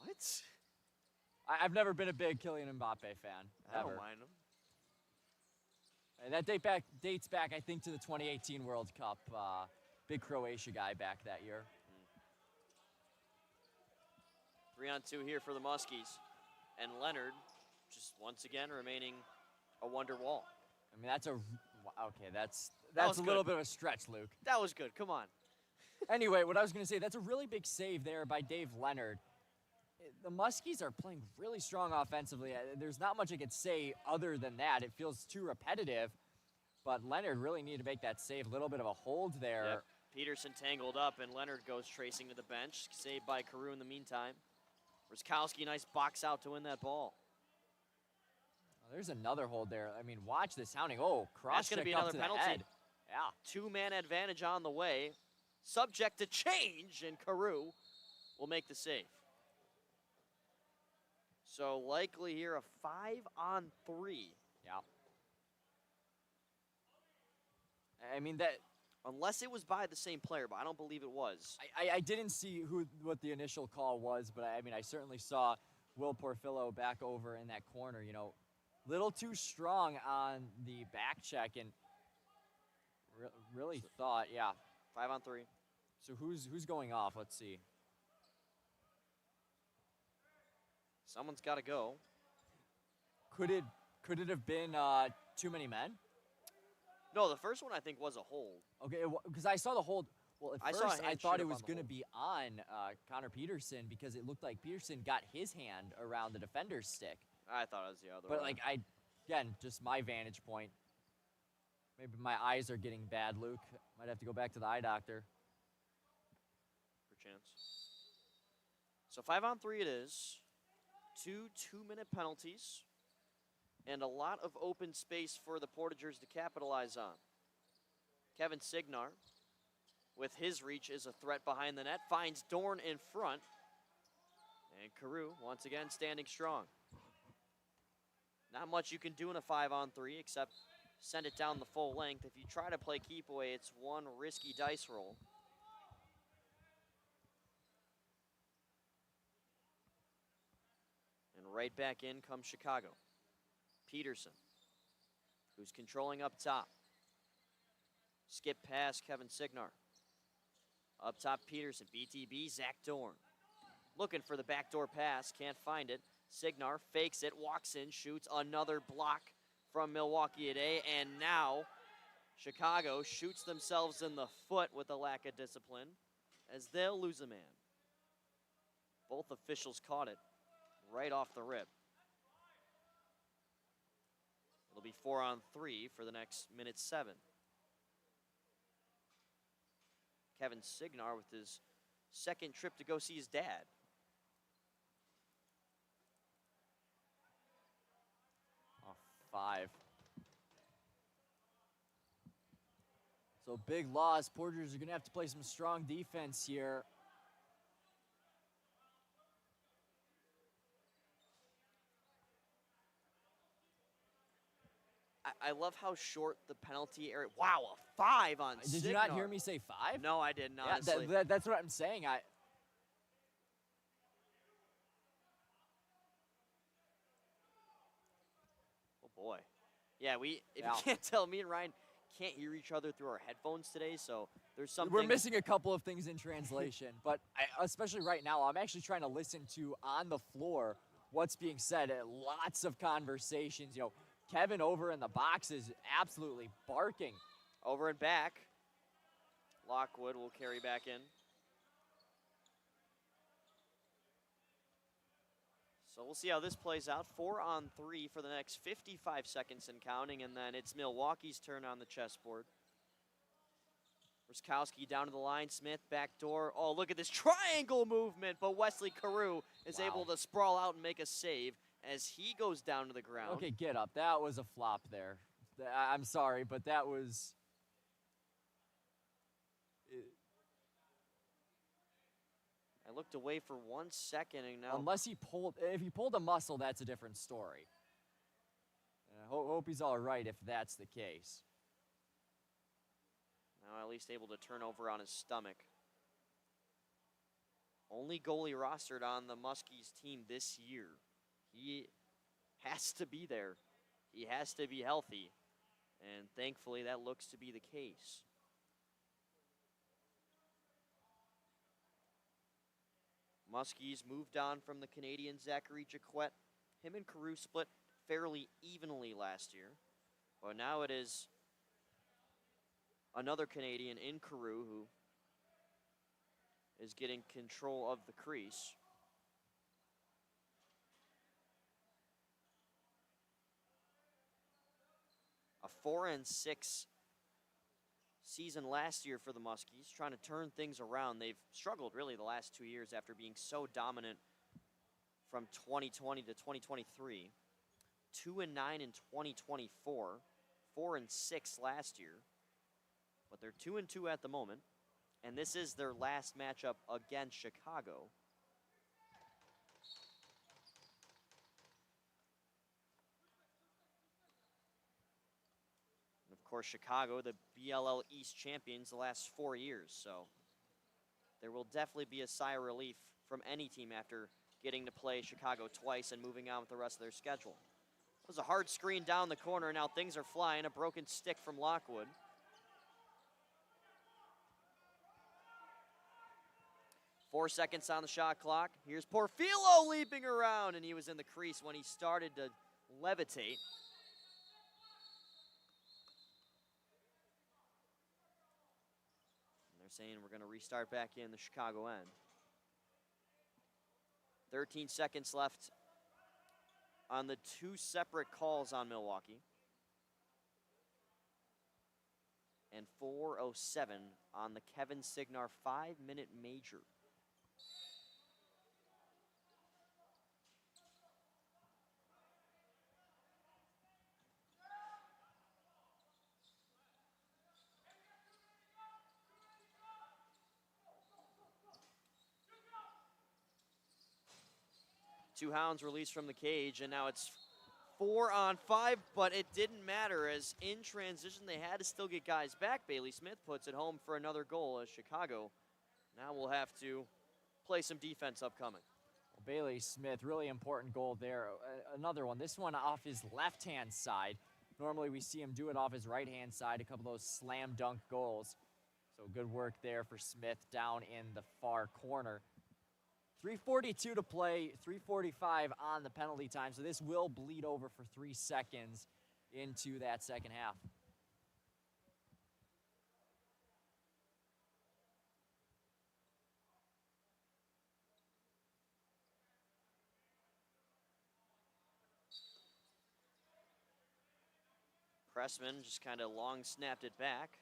What? I've never been a big Kylian Mbappe fan. I don't mind him. And that dates back, I think, to the 2018 World Cup. Big Croatia guy back that year. 3-on-2 here for the Muskies. And Leonard just once again remaining a wonder wall. I mean, that's a little bit of a stretch, Luke. That was good. Come on. Anyway, what I was going to say, that's a really big save there by Dave Leonard. The Muskies are playing really strong offensively. There's not much I could say other than that. It feels too repetitive. But Leonard really needed to make that save. A little bit of a hold there. Yep. Peterson tangled up, and Leonard goes tracing to the bench. Saved by Carew in the meantime. Ruskowski, nice box out to win that ball. Oh, there's another hold there. I mean, watch this hounding. Oh, cross check up to the head. That's going to be another penalty. Yeah. Two-man advantage on the way. Subject to change, and Carew will make the save. So likely here a 5-on-3. Yeah. I mean, that... Unless it was by the same player, but I don't believe it was. I didn't see what the initial call was, but I mean, I certainly saw Will Porfilo back over in that corner, little too strong on the back check, and really thought, yeah. 5-on-3. So who's going off? Let's see. Someone's got to go. Could it have been too many men? No, the first one I think was a hold. Okay, because I saw the hold. Well, at first I thought it was going to be on Connor Peterson because it looked like Peterson got his hand around the defender's stick. I thought it was the other one. But, like, again, just my vantage point. Maybe my eyes are getting bad, Luke. Might have to go back to the eye doctor. Perchance. So 5-on-3 it is. 2 2-minute penalties. And a lot of open space for the Portagers to capitalize on. Kevin Signar, with his reach, is a threat behind the net. Finds Jorden in front. And Carew, once again, standing strong. Not much you can do in a 5-on-3 except send it down the full length. If you try to play keep away, it's one risky dice roll. And right back in comes Chicago. Peterson, who's controlling up top. Skip past Kevin Signar. Up top, Peterson. BTB, Zach Jorden. Looking for the backdoor pass, can't find it. Signar fakes it, walks in, shoots. Another block from Milwaukee today, and now Chicago shoots themselves in the foot with a lack of discipline as they'll lose a man. Both officials caught it right off the rip. It'll be 4-on-3 for the next minute 7. Kevin Signar with his second trip to go see his dad. Oh, 5. So big loss. Portagers are going to have to play some strong defense here. I love how short the penalty area. Wow, a 5 on Signar. Did you not hear me say 5? No, I didn't, Yeah, honestly. that's what I'm saying. Oh, boy. Yeah, if Yeah. you can't tell, me and Ryan can't hear each other through our headphones today, so there's something. We're missing a couple of things in translation, but especially right now, I'm actually trying to listen to on the floor what's being said. Lots of conversations. You know, Kevin over in the box is absolutely barking. Over and back. Lockwood will carry back in. So we'll see how this plays out. 4-on-3 for the next 55 seconds and counting, and then it's Milwaukee's turn on the chessboard. Ruskowski down to the line. Smith, back door. Oh, look at this triangle movement, but Wesley Carew is able to sprawl out and make a save as he goes down to the ground. Okay, get up. That was a flop there. I'm sorry, but that was... I looked away for 1 second and now. Unless if he pulled a muscle, that's a different story. I hope he's all right if that's the case. Now at least able to turn over on his stomach. Only goalie rostered on the Muskies team this year. He has to be there. He has to be healthy. And thankfully that looks to be the case. Muskies moved on from the Canadian Zachary Jaquette. Him and Carew split fairly evenly last year. But now it is another Canadian in Carew who is getting control of the crease. A 4-6 season last year for the Muskies, trying to turn things around. They've struggled really the last 2 years after being so dominant from 2020 to 2023. 2-9 in 2024, 4-6 last year, but they're 2-2 at the moment, and this is their last matchup against Chicago. Of course, Chicago, the BLL East champions the last 4 years, so there will definitely be a sigh of relief from any team after getting to play Chicago twice and moving on with the rest of their schedule. It was a hard screen down the corner, now things are flying. A broken stick from Lockwood. Four seconds on the shot clock. Here's Porfilo leaping around, and he was in the crease when he started to levitate. Saying we're going to restart back in the Chicago end. 13 seconds left on the 2 separate calls on Milwaukee. And 4:07 on the Kevin Signar 5-minute major. Two hounds released from the cage, and now it's 4-on-5, but it didn't matter as in transition they had to still get guys back. Bailey Smith puts it home for another goal as Chicago now will have to play some defense upcoming. Well, Bailey Smith, really important goal there. Another one, this one off his left-hand side. Normally we see him do it off his right-hand side, a couple of those slam dunk goals. So good work there for Smith down in the far corner. 3:42 to play, 3:45 on the penalty time, so this will bleed over for 3 seconds into that second half. Pressman just kind of long snapped it back.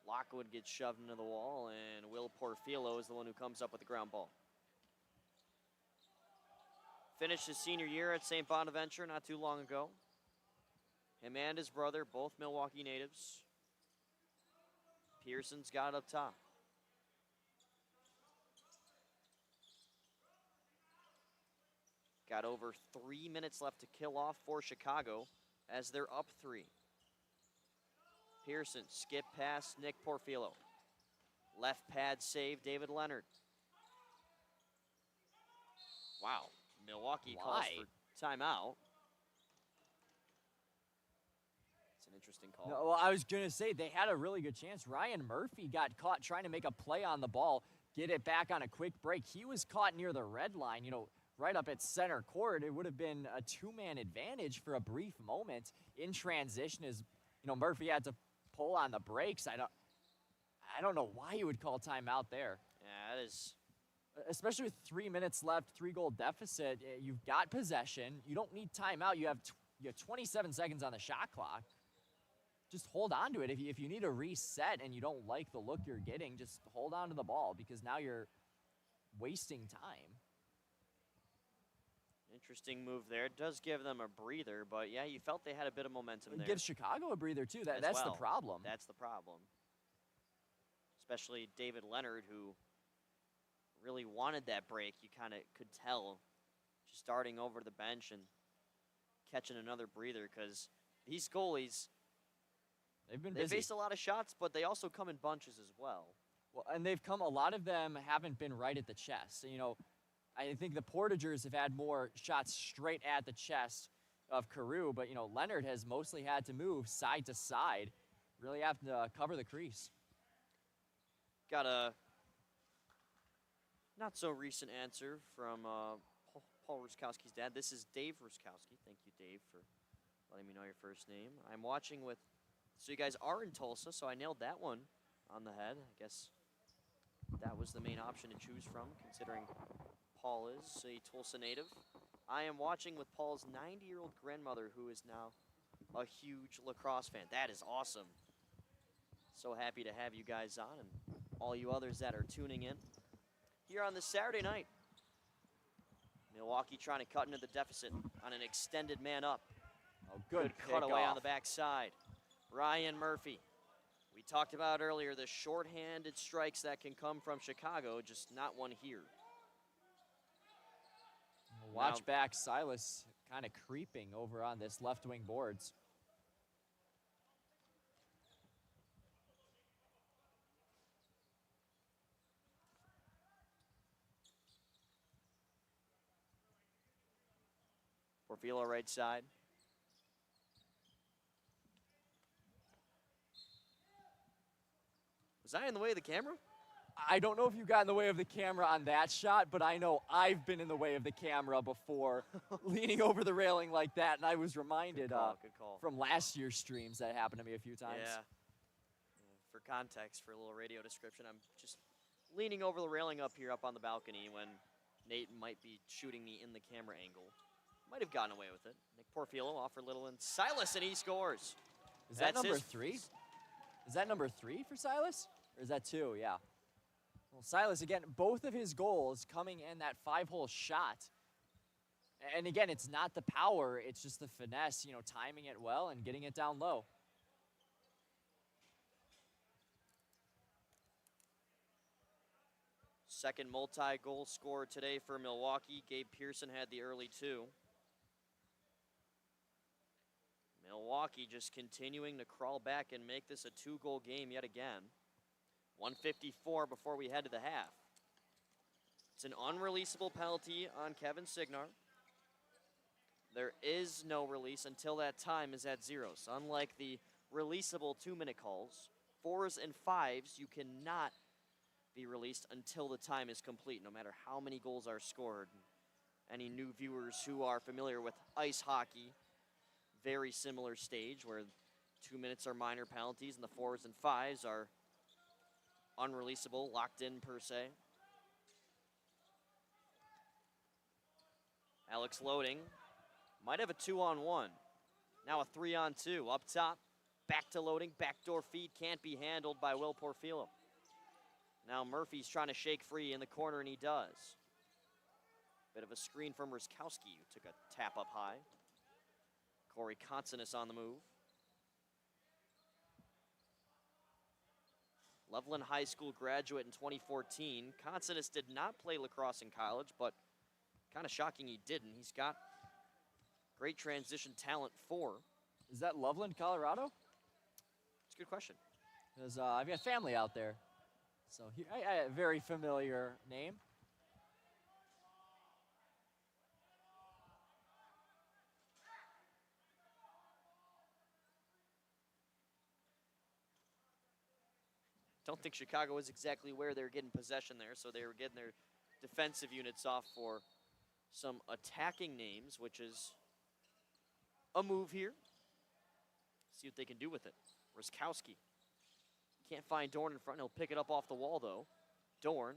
Lockwood gets shoved into the wall, and Will Porfilo is the one who comes up with the ground ball. Finished his senior year at St. Bonaventure not too long ago. Him and his brother, both Milwaukee natives. Pearson's got it up top. Got over 3 minutes left to kill off for Chicago as they're up 3. Pearson, skip past Nick Porfilo. Left pad save, David Leonard. Wow, Milwaukee calls for timeout. It's an interesting call. No, well, I was going to say, they had a really good chance. Ryan Murphy got caught trying to make a play on the ball, get it back on a quick break. He was caught near the red line, right up at center court. It would have been a 2-man advantage for a brief moment in transition as, Murphy had to pull on the brakes. I don't know why you would call timeout there. Yeah, that is. Especially with 3 minutes left, 3-goal deficit. You've got possession. You don't need timeout. You have 27 seconds on the shot clock. Just hold on to it. If you need a reset and you don't like the look you're getting, just hold on to the ball because now you're wasting time. Interesting move there. It does give them a breather, but yeah, you felt they had a bit of momentum there. It gives Chicago a breather too. That's the problem. That's the problem. Especially David Leonard, who really wanted that break. You kind of could tell just starting over the bench and catching another breather because these goalies, they've been busy. They faced a lot of shots, but they also come in bunches as well. Well, and a lot of them haven't been right at the chest. I think the Portagers have had more shots straight at the chest of Carew, but, Leonard has mostly had to move side to side, really have to cover the crease. Got a not so recent answer from Paul Ruskowski's dad. This is Dave Ruskowski. Thank you, Dave, for letting me know your first name. I'm watching with, so you guys are in Tulsa, so I nailed that one on the head. I guess that was the main option to choose from, considering Paul is a Tulsa native. I am watching with Paul's 90-year-old grandmother, who is now a huge lacrosse fan. That is awesome. So happy to have you guys on and all you others that are tuning in here on this Saturday night. Milwaukee trying to cut into the deficit on an extended man up. Oh, good cutaway on the backside. Ryan Murphy. We talked about earlier the shorthanded strikes that can come from Chicago, just not one here. Watch back, Silas kind of creeping over on this left wing boards. Porfilo right side. Was I in the way of the camera? I don't know if you got in the way of the camera on that shot, but I know I've been in the way of the camera before, leaning over the railing like that, and I was reminded Good call. From last year's streams that happened to me a few times. Yeah. For context, for a little radio description, I'm just leaning over the railing up here up on the balcony when Nate might be shooting me in the camera angle. Might have gotten away with it. Nick Porfilo off for Little and Silas, and he scores. Is that That's number his- 3? Is that number 3 for Silas? Or is that 2? Yeah. Well, Silas, again, both of his goals coming in that 5-hole shot. And again, it's not the power, it's just the finesse, timing it well and getting it down low. Second multi-goal scorer today for Milwaukee. Gabe Pearson had the early 2. Milwaukee just continuing to crawl back and make this a 2-goal game yet again. 1:54 before we head to the half. It's an unreleasable penalty on Kevin Signar. There is no release until that time is at 0. So unlike the releasable 2-minute calls, 4s and 5s, you cannot be released until the time is complete, no matter how many goals are scored. Any new viewers who are familiar with ice hockey, very similar stage where 2 minutes are minor penalties and the 4s and 5s are unreleasable, locked in per se. Alex Loading might have a 2-on-1. Now a 3-on-2. Up top, back to Loading, backdoor feed can't be handled by Will Porfilo. Now Murphy's trying to shake free in the corner, and he does. Bit of a screen from Ruskowski, who took a tap up high. Corey Consonis on the move. Loveland High School graduate in 2014. Consonis did not play lacrosse in college, but kind of shocking he didn't. He's got great transition talent for. Is that Loveland, Colorado? It's a good question. Because I've got family out there. So a very familiar name. Don't think Chicago was exactly where they were getting possession there, so they were getting their defensive units off for some attacking names, which is a move here. See what they can do with it. Ruskowski can't find Dorn in front. He'll pick it up off the wall, though. Dorn.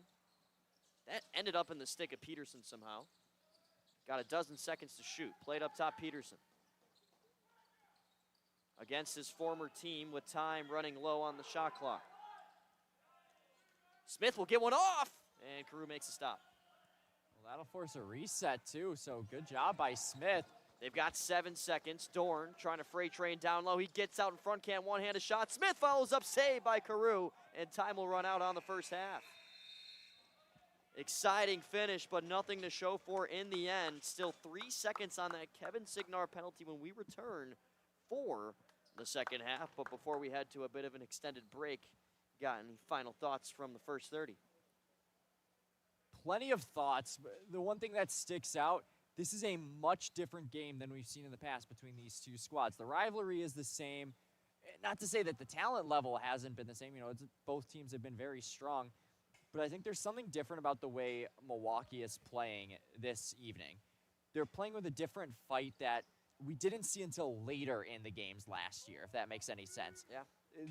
That ended up in the stick of Peterson somehow. Got a dozen seconds to shoot. Played up top, Peterson. Against his former team with time running low on the shot clock. Smith will get one off, and Carew makes a stop. Well, that'll force a reset, too, so good job by Smith. They've got 7 seconds. Dorn trying to freight train down low. He gets out in front, can't one-hand a shot. Smith follows up, saved by Carew, and time will run out on the first half. Exciting finish, but nothing to show for in the end. Still 3 seconds on that Kevin Signar penalty when we return for the second half. But before we head to a bit of an extended break, got any final thoughts from the first 30? Plenty of thoughts. But the one thing that sticks out, this is a much different game than we've seen in the past between these two squads. The rivalry is the same. Not to say that the talent level hasn't been the same. Both teams have been very strong. But I think there's something different about the way Milwaukee is playing this evening. They're playing with a different fight that we didn't see until later in the games last year, if that makes any sense. Yeah.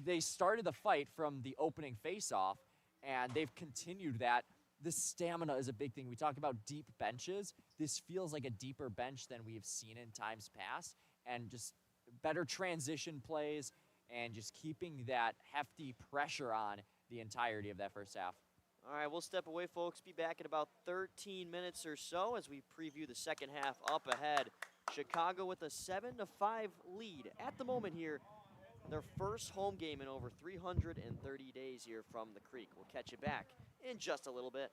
They started the fight from the opening face-off, and they've continued that. The stamina is a big thing. We talk about deep benches. This feels like a deeper bench than we've seen in times past, and just better transition plays and just keeping that hefty pressure on the entirety of that first half. All right, we'll step away, folks. Be back in about 13 minutes or so as we preview the second half up ahead. Chicago with a 7-5 lead at the moment here. Their first home game in over 330 days here from the Creek. We'll catch you back in just a little bit.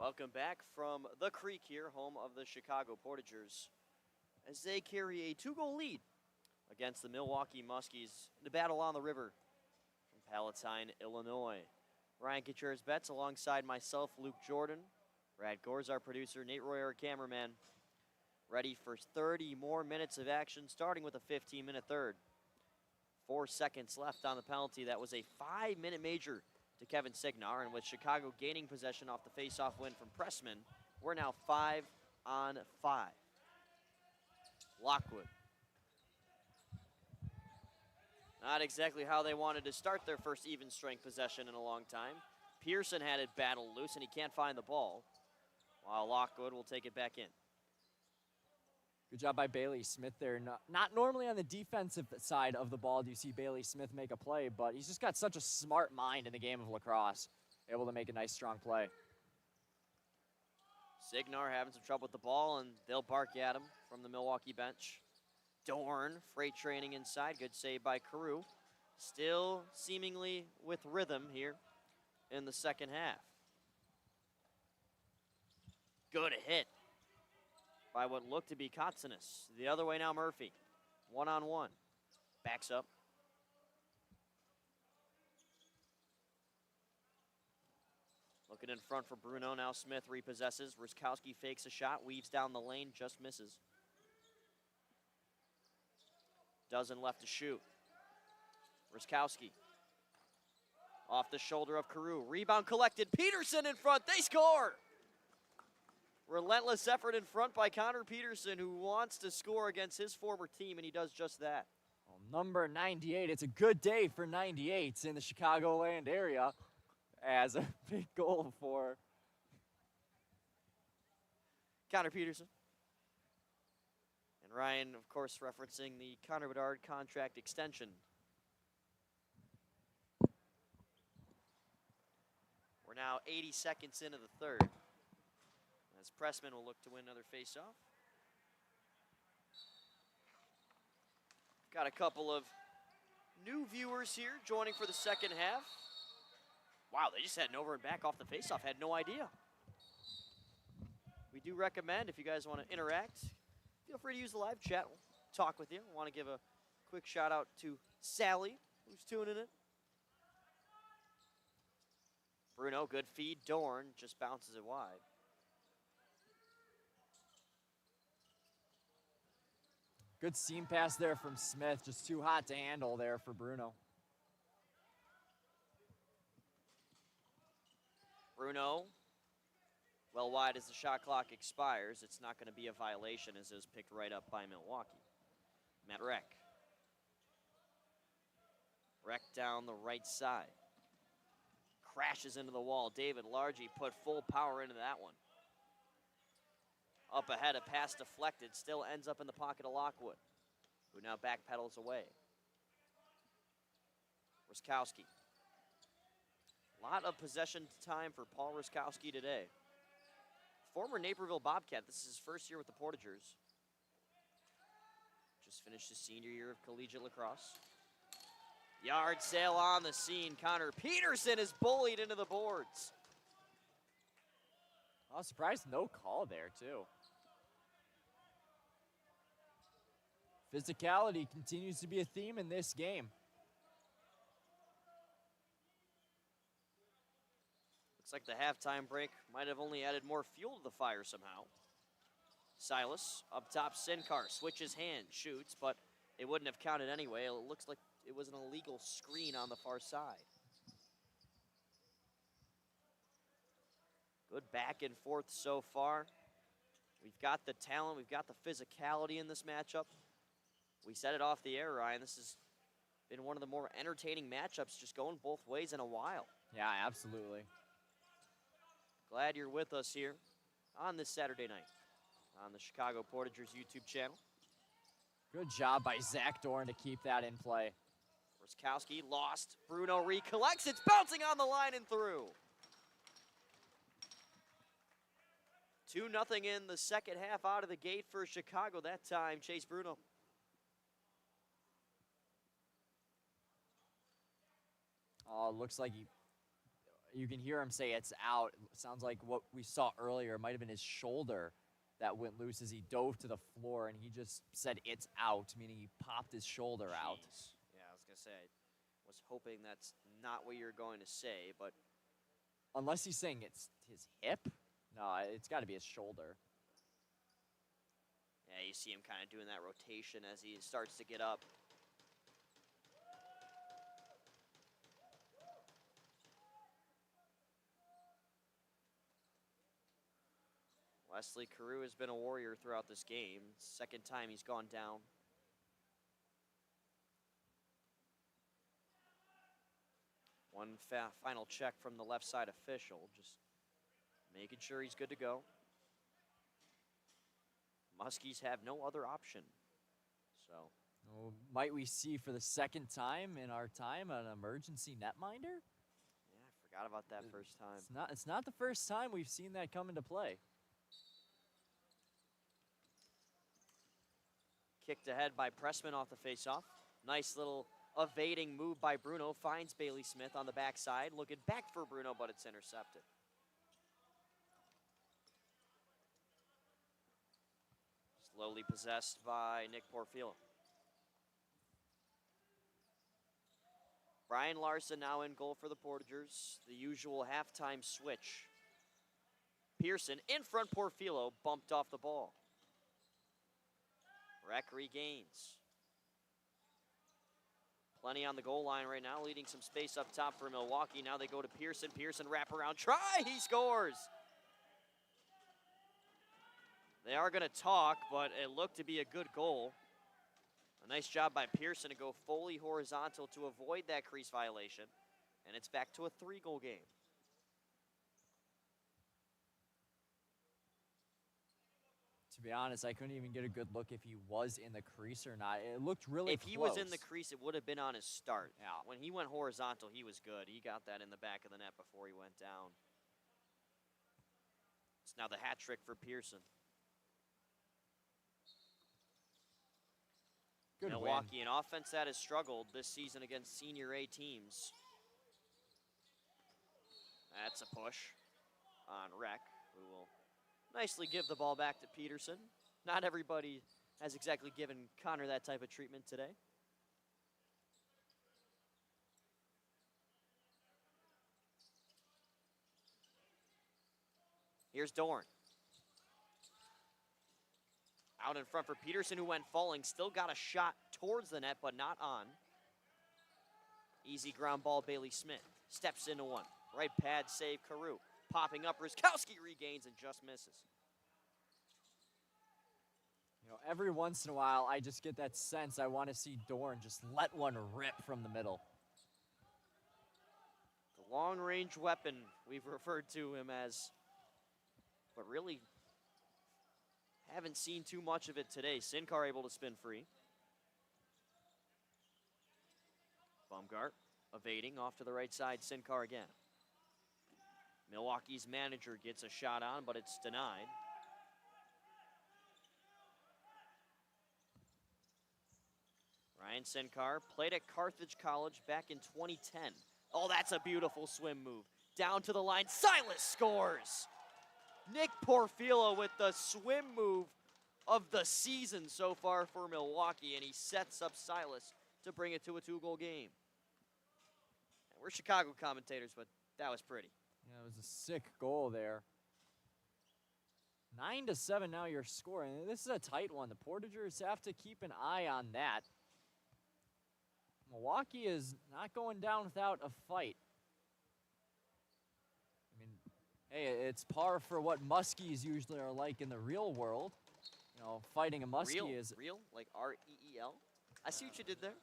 Welcome back from the Creek here, home of the Chicago Portagers, as they carry a 2-goal lead against the Milwaukee Muskies in the battle on the river from Palatine, Illinois. Ryan Contreras-Betz alongside myself, Luke Jorden. Brad Gorz, our producer, Nate Roy, our cameraman. Ready for 30 more minutes of action, starting with a 15-minute third. 4 seconds left on the penalty. That was a 5-minute major to Kevin Signar, and with Chicago gaining possession off the face-off win from Pressman, we're now 5-on-5. Lockwood. Not exactly how they wanted to start their first even strength possession in a long time. Pearson had it battled loose, and he can't find the ball, while Lockwood will take it back in. Good job by Bailey Smith there. Not normally on the defensive side of the ball do you see Bailey Smith make a play, but he's just got such a smart mind in the game of lacrosse, able to make a nice, strong play. Signar having some trouble with the ball, and they'll bark at him from the Milwaukee bench. Dorn, freight training inside. Good save by Carew. Still seemingly with rhythm here in the second half. Good hit by what looked to be Kotsanis. The other way now, Murphy. One-on-one. Backs up. Looking in front for Bruno. Now Smith repossesses. Ruskowski fakes a shot, weaves down the lane, just misses. Dozen left to shoot. Ruskowski. Off the shoulder of Carew. Rebound collected. Peterson in front. They score! Relentless effort in front by Connor Peterson, who wants to score against his former team, and he does just that. Well, number 98, it's a good day for 98s in the Chicagoland area, as a big goal for Connor Peterson. And Ryan, of course, referencing the Connor Bedard contract extension. We're now 80 seconds into the third, as Pressman will look to win another faceoff. Got a couple of new viewers here joining for the second half. Wow, they just had an over and back off the faceoff. Had no idea. We do recommend, if you guys want to interact, feel free to use the live chat. We'll talk with you. I want to give a quick shout out to Sally, who's tuning in. Bruno, good feed. Dorn just bounces it wide. Good seam pass there from Smith, just too hot to handle there for Bruno. Bruno, well wide as the shot clock expires. It's not going to be a violation, as it was picked right up by Milwaukee. Matt Reck. Reck down the right side. Crashes into the wall. David Largy put full power into that one. Up ahead, a pass deflected, still ends up in the pocket of Lockwood, who now backpedals away. Ruskowski. A lot of possession time for Paul Ruskowski today. Former Naperville Bobcat, this is his first year with the Portagers. Just finished his senior year of collegiate lacrosse. Yard sale on the scene. Connor Peterson is bullied into the boards. I was surprised no call there, too. Physicality continues to be a theme in this game. Looks like the halftime break might have only added more fuel to the fire somehow. Silas up top, Sinkar switches hands, shoots, but it wouldn't have counted anyway. It looks like it was an illegal screen on the far side. Good back and forth so far. We've got the talent, we've got the physicality in this matchup. We said it off the air, Ryan. This has been one of the more entertaining matchups, just going both ways in a while. Yeah, absolutely. Glad you're with us here on this Saturday night on the Chicago Portagers YouTube channel. Good job by Zach Dorn to keep that in play. Ruskowski lost. Bruno recollects. It's bouncing on the line and through. 2-0 in the second half out of the gate for Chicago. That time, Chase Bruno. Oh, looks like You can hear him say it's out. It sounds like what we saw earlier might have been his shoulder that went loose as he dove to the floor, and he just said it's out, meaning he popped his shoulder out. Yeah, I was going to say, I was hoping that's not what you're going to say, but Unless he's saying it's his hip? No, it's got to be his shoulder. yeah, you see him kind of doing that rotation as he starts to get up. Wesley Carew has been a warrior throughout this game. Second time he's gone down. One final check from the left side official, just making sure he's good to go. Muskies have no other option. So, Oh, might we see for the second time in our time an emergency netminder? yeah, I forgot about that first time. It's not the first time we've seen that come into play. Kicked ahead by Pressman off the faceoff. Nice little evading move by Bruno. Finds Bailey Smith on the backside. Looking back for Bruno, but it's intercepted. Slowly possessed by Nick Porfilo. Brian Larson now in goal for the Portagers. The usual halftime switch. Pearson in front, Porfilo bumped off the ball. Rec regains. Plenty on the goal line right now, leading some space up top for Milwaukee. Now they go to Pearson. Pearson wraparound try. He scores. They are going to talk, but it looked to be a good goal. A nice job by Pearson to go fully horizontal to avoid that crease violation. And it's back to a 3-goal game. To be honest, I couldn't even get a good look if he was in the crease or not. It looked really If close. he was in the crease, it would have been on his start. Yeah. When he went horizontal, he was good. He got that in the back of the net before he went down. It's now the hat trick for Pearson. Good Milwaukee, an offense that has struggled this season against Senior A teams. That's a push on Rec, who will nicely give the ball back to Peterson. Not everybody has exactly given Connor that type of treatment today. Here's Dorn. Out in front for Peterson, who went falling. Still got a shot towards the net, but not on. Easy ground ball, Bailey Smith. Steps into one. Right pad save, Carew. Popping up, Ryskowski regains and just misses. You know, every once in a while, I just get that sense I want to see Dorn just let one rip from the middle. The long-range weapon we've referred to him as, but really haven't seen too much of it today. Sinkar able to spin free. Baumgart evading off to the right side. Sinkar again. Milwaukee's manager gets a shot on, but it's denied. Ryan Sinkar played at Carthage College back in 2010. Oh, that's a beautiful swim move. Down to the line, Silas scores! Nick Porfilo with the swim move of the season so far for Milwaukee, and he sets up Silas to bring it to a 2-goal game. And we're Chicago commentators, but that was pretty. Yeah, it was a sick goal there. 9-7 now your score, and this is a tight one. The Portagers have to keep an eye on that. Milwaukee is not going down without a fight. I mean, hey, it's par for what Muskies usually are like in the real world. You know, fighting a Muskie is... Real? Like R-E-E-L? I see what you did there.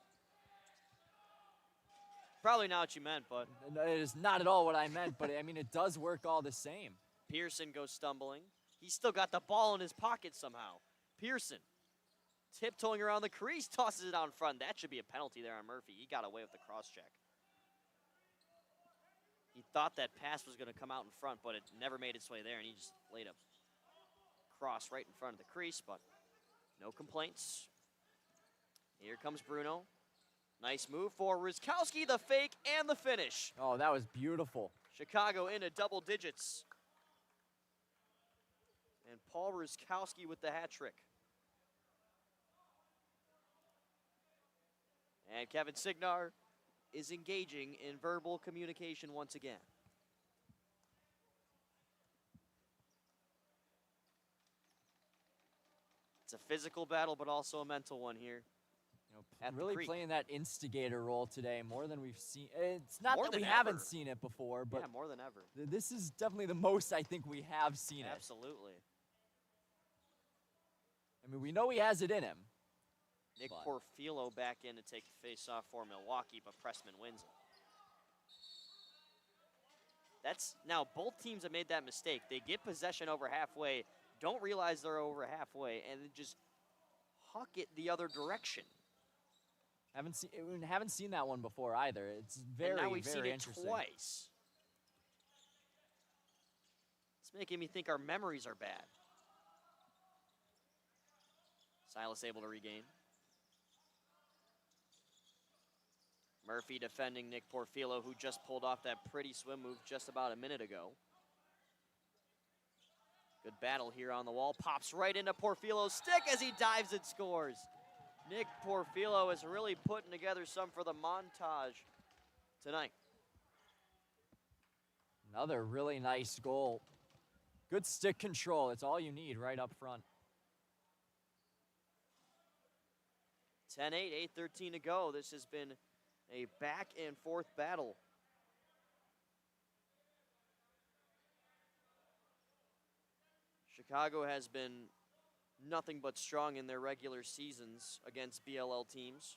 Probably not what you meant, but... It is not at all what I meant, but I mean, it does work all the same. Pearson goes stumbling. He's still got the ball in his pocket somehow. Pearson, tiptoeing around the crease, tosses it out in front. That should be a penalty there on Murphy. He got away with the cross-check. He thought that pass was going to come out in front, but it never made its way there, and he just laid a cross right in front of the crease, but no complaints. Here comes Bruno. Nice move for Ryskowski, the fake and the finish. Oh, that was beautiful. Chicago into double digits. And Paul Ruskowski with the hat trick. And Kevin Signar is engaging in verbal communication once again. It's a physical battle, but also a mental one here. Really playing that instigator role today more than we've seen. It's not that we haven't seen it before, but more than ever. This is definitely the most I think we have seen it. Absolutely. I mean, we know he has it in him. Nick Porfilo back in to take the face-off for Milwaukee, but Pressman wins it. Now, both teams have made that mistake. They get possession over halfway, don't realize they're over halfway, and then just huck it the other direction. Haven't seen that one before either. It's very, and now we've very seen it interesting. Twice. It's making me think our memories are bad. Silas able to regain. Murphy defending Nick Porfilo, who just pulled off that pretty swim move just about a minute ago. Good battle here on the wall. Pops right into Porfilo's stick as he dives and scores. Nick Porfilo is really putting together some for the montage tonight. Another really nice goal. Good stick control. It's all you need right up front. 10-8, 8:13 to go. This has been a back and forth battle. Chicago has been nothing but strong in their regular seasons against BLL teams.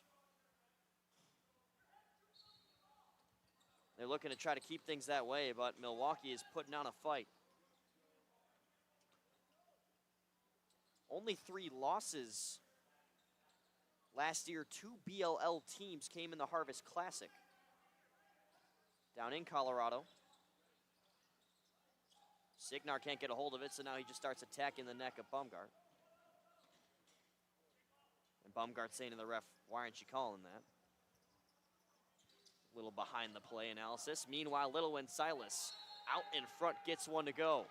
They're looking to try to keep things that way, but Milwaukee is putting on a fight. Only 3 losses last year. 2 BLL teams came in the Harvest Classic down in Colorado. Signar can't get a hold of it, so now he just starts attacking the neck of Baumgart. And Baumgart saying to the ref, why aren't you calling that? A little behind the play analysis. Meanwhile, Little and Silas out in front gets one to go.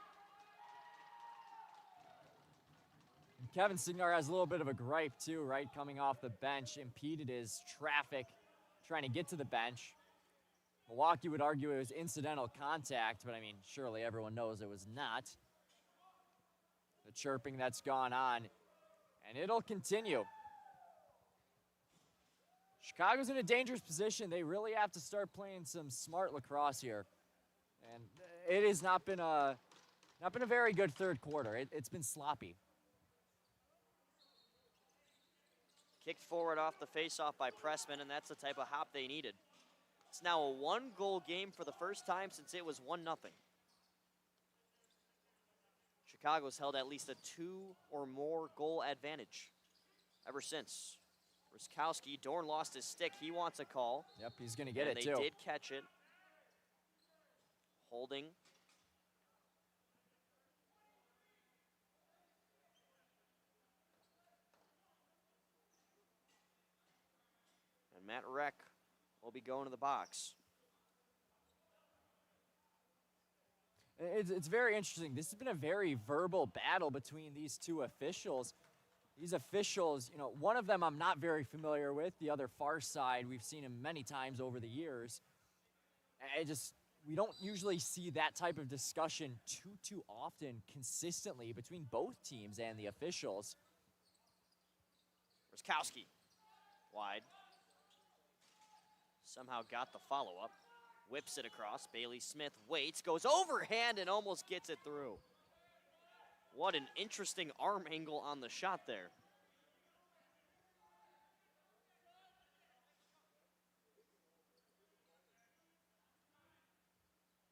Kevin Signar has a little bit of a gripe too, right? Coming off the bench, impeded his traffic trying to get to the bench. Milwaukee would argue it was incidental contact, but I mean, surely everyone knows it was not. The chirping that's gone on, and it'll continue. Chicago's in a dangerous position. They really have to start playing some smart lacrosse here. And it has not been a very good third quarter. It's been sloppy. Kicked forward off the faceoff by Pressman, and that's the type of hop they needed. It's now a 1-goal game for the first time since it was 1-0. Chicago's held at least a 2 or more goal advantage ever since. Ruskowski, Jorden lost his stick. He wants a call. Yep, he's going to get it too. They did catch it. Holding. And Matt Reck will be going to the box. It's very interesting. This has been a very verbal battle between these two officials. These officials, you know, one of them I'm not very familiar with. The other, far side, we've seen him many times over the years. We don't usually see that type of discussion too often consistently between both teams and the officials. Ruskowski, wide. Somehow got the follow-up. Whips it across. Bailey Smith waits, goes overhand, and almost gets it through. What an interesting arm angle on the shot there.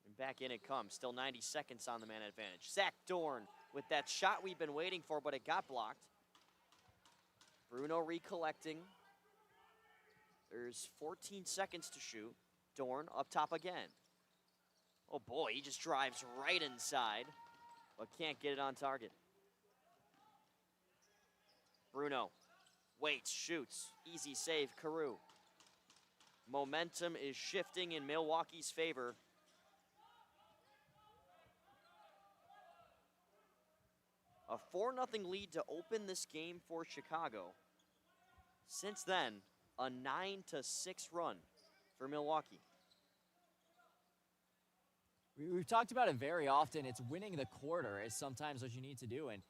And back in it comes. Still 90 seconds on the man advantage. Zach Dorn with that shot we've been waiting for, but it got blocked. Bruno recollecting. There's 14 seconds to shoot. Dorn up top again. Oh boy, he just drives right inside, but can't get it on target. Bruno waits, shoots. Easy save, Carew. Momentum is shifting in Milwaukee's favor. A 4-0 lead to open this game for Chicago. Since then, a 9-6 run for Milwaukee. We've talked about it very often. It's winning the quarter is sometimes what you need to do. And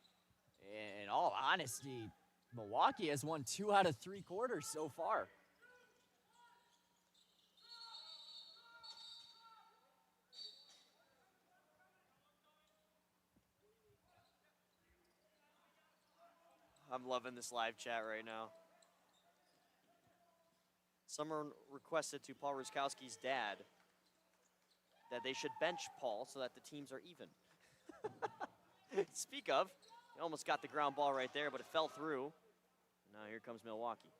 in all honesty, Milwaukee has won 2 out of 3 quarters so far. I'm loving this live chat right now. Someone requested to Paul Ruskowski's dad that they should bench Paul so that the teams are even. Speak of, he almost got the ground ball right there, but it fell through. Now here comes Milwaukee.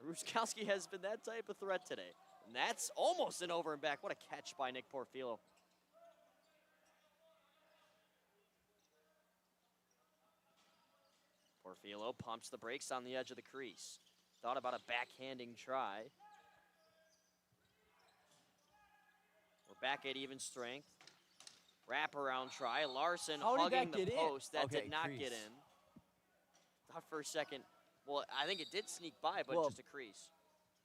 Ruskowski has been that type of threat today. And that's almost an over and back. What a catch by Nick Porfilo. Porfilo pumps the brakes on the edge of the crease. Thought about a backhanding try. We're back at even strength. Wraparound try. Larson hugging the post. That did not get in. Thought for a second. Well, I think it did sneak by, but just a crease.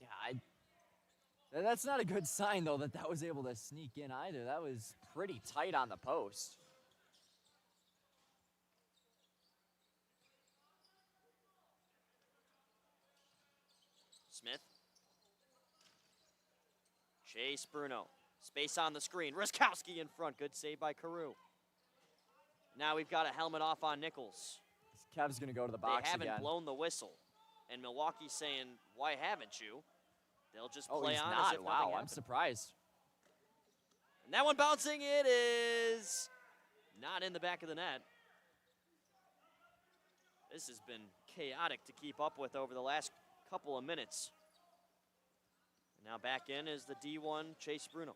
Yeah, that's not a good sign, though, that was able to sneak in either. That was pretty tight on the post. Smith. Chase Bruno. Space on the screen. Ruskowski in front. Good save by Carew. Now we've got a helmet off on Nichols. Kev's going to go to the box again. They haven't blown the whistle. And Milwaukee's saying, why haven't you? They'll just play on as if nothing happened. I'm surprised. And that one bouncing, it is not in the back of the net. This has been chaotic to keep up with over the last couple of minutes. And now back in is the D1 Chase Bruno.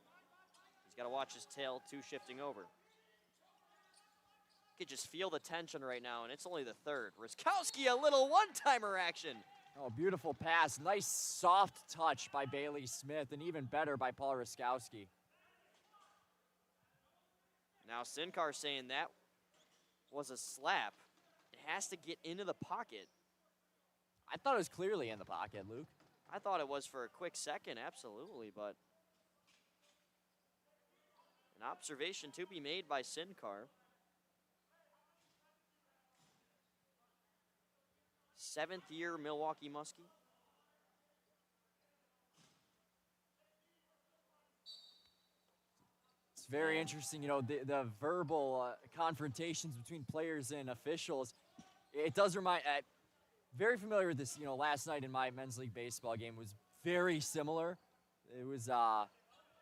He's got to watch his tail too shifting over. You could just feel the tension right now, and it's only the third. Ruskowski, a little one-timer action. Oh, beautiful pass. Nice soft touch by Bailey Smith, and even better by Paul Ruskowski. Now Sinkar saying that was a slap. It has to get into the pocket. I thought it was clearly in the pocket, Luke. I thought it was for a quick second, absolutely, but an observation to be made by Sinkar. 7th year Milwaukee Muskie. It's very interesting, the verbal confrontations between players and officials. It does remind, very familiar with this, last night in my men's league baseball game was very similar. It was a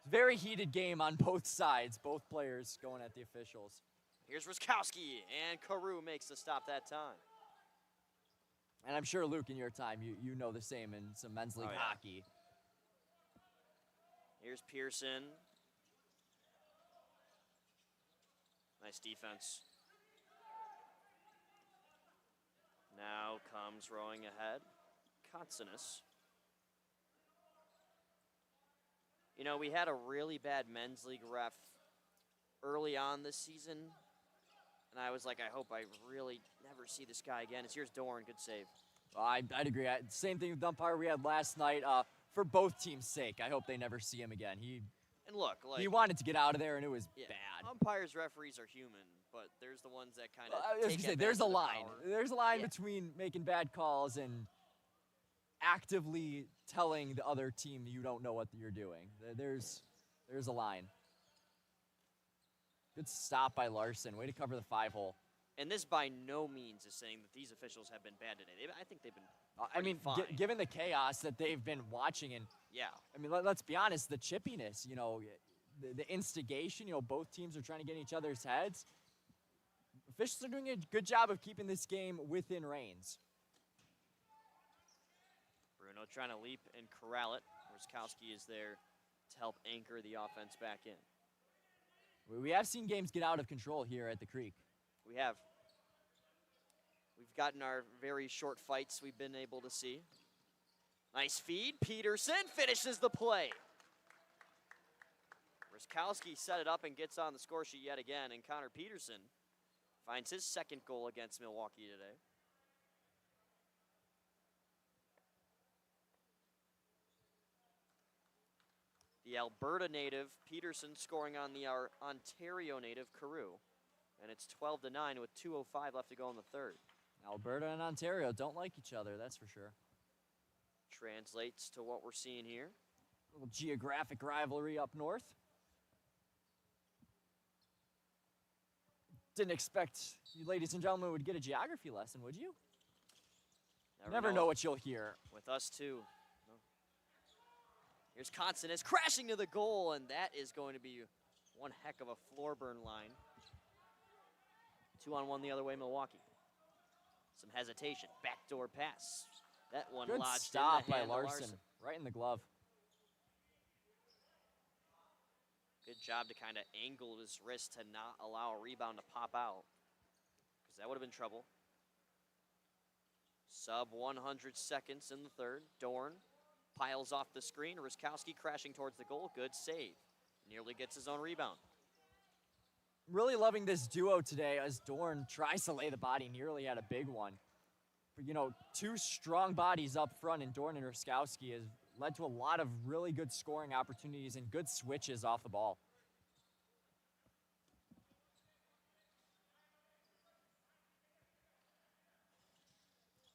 very heated game on both sides, both players going at the officials. Here's Ruskowski, and Carew makes the stop that time. And I'm sure, Luke, in your time, you know the same in some men's league hockey. Here's Pearson. Nice defense. Now comes rowing ahead. Kotsinus. We had a really bad men's league ref early on this season. And I was like, I hope I really never see this guy again. Here's Jorden. Good save. I'd agree. Same thing with the umpire we had last night. For both teams' sake, I hope they never see him again. He wanted to get out of there, and it was bad. Umpires, referees are human, but there's the ones that kind of there's a line. There's a line between making bad calls and actively telling the other team you don't know what you're doing. There's a line. Good stop by Larson. Way to cover the 5-hole. And this by no means is saying that these officials have been bad today. I think they've been fine. Given the chaos that they've been watching, and let's be honest, the chippiness, the instigation, both teams are trying to get in each other's heads. Officials are doing a good job of keeping this game within reins. Bruno trying to leap and corral it. Ruskowski is there to help anchor the offense back in. We have seen games get out of control here at the Creek. We have. We've gotten our very short fights we've been able to see. Nice feed. Peterson finishes the play. Ruskowski set it up and gets on the score sheet yet again, and Connor Peterson Finds his second goal against Milwaukee today. The Alberta native Peterson scoring on the Ontario native Carew. And it's 12-9 with 2:05 left to go in the third. Alberta and Ontario don't like each other, that's for sure. Translates to what we're seeing here. A little geographic rivalry up north. Didn't expect you ladies and gentlemen would get a geography lesson, would you? Never know what you'll hear. With us too. No. Here's Constance crashing to the goal, and that is going to be one heck of a floor burn line. 2-on-1 the other way, Milwaukee. Some hesitation. Backdoor pass. That one Good lodged stop in the by hand of Larson. Right in the glove. Good job to kind of angle his wrist to not allow a rebound to pop out, because that would have been trouble. Sub 100 seconds in the third. Dorn piles off the screen. Ruskowski crashing towards the goal. Good save. Nearly gets his own rebound. Really loving this duo today as Dorn tries to lay the body, nearly had a big one. But, you know, two strong bodies up front in Dorn and Ruskowski has led to a lot of really good scoring opportunities and good switches off the ball.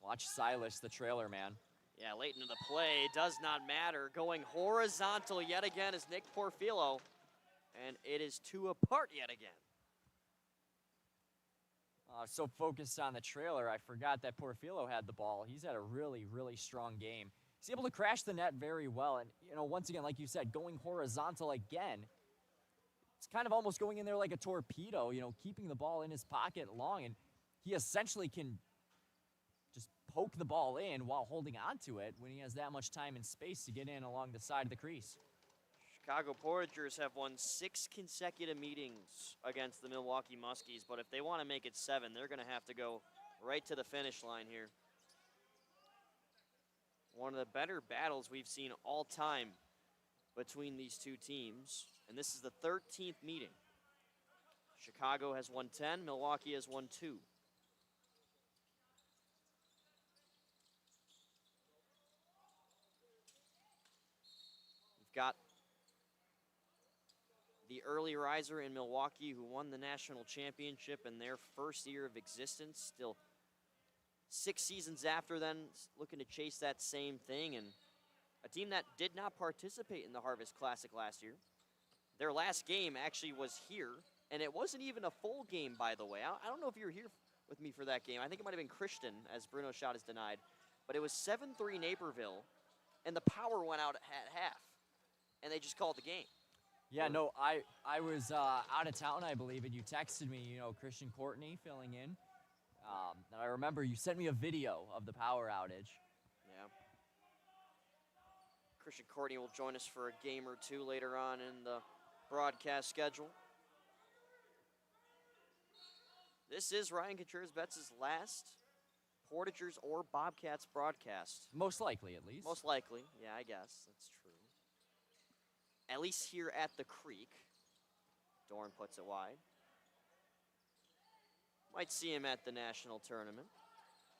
Watch Silas, the trailer man. Yeah, late into the play, does not matter. Going horizontal yet again is Nick Porfilo, and it is two apart yet again. So focused on the trailer, I forgot that Porfilo had the ball. He's had a really, really strong game. He's able to crash the net very well. And, you know, once again, like you said, going horizontal again, it's kind of almost going in there like a torpedo, you know, keeping the ball in his pocket long. And he essentially can just poke the ball in while holding on to it when he has that much time and space to get in along the side of the crease. Chicago Portagers have won 6 consecutive meetings against the Milwaukee Muskies, but if they want to make it 7, they're going to have to go right to the finish line here. One of the better battles we've seen all time between these two teams, and this is the 13th meeting. Chicago has won 10, Milwaukee has won 2. We've got the early riser in Milwaukee who won the national championship in their first year of existence, still 6 seasons after then, looking to chase that same thing, and a team that did not participate in the Harvest Classic last year. Their last game actually was here, and it wasn't even a full game, by the way. I don't know if you were here with me for that game. I think it might have been Christian, as Bruno's shot is denied, but it was 7-3 Naperville, and the power went out at half, and they just called the game. Yeah, no, I was out of town, I believe, and you texted me, you know, Christian Courtney filling in. And I remember you sent me a video of the power outage. Yeah. Christian Courtney will join us for a game or two later on in the broadcast schedule. This is Ryan Contreras-Betz' last Portagers or Bobcats broadcast. Most likely, at least. Most likely, yeah, I guess. That's true. At least here at the Creek. Dorn puts it wide. Might see him at the national tournament.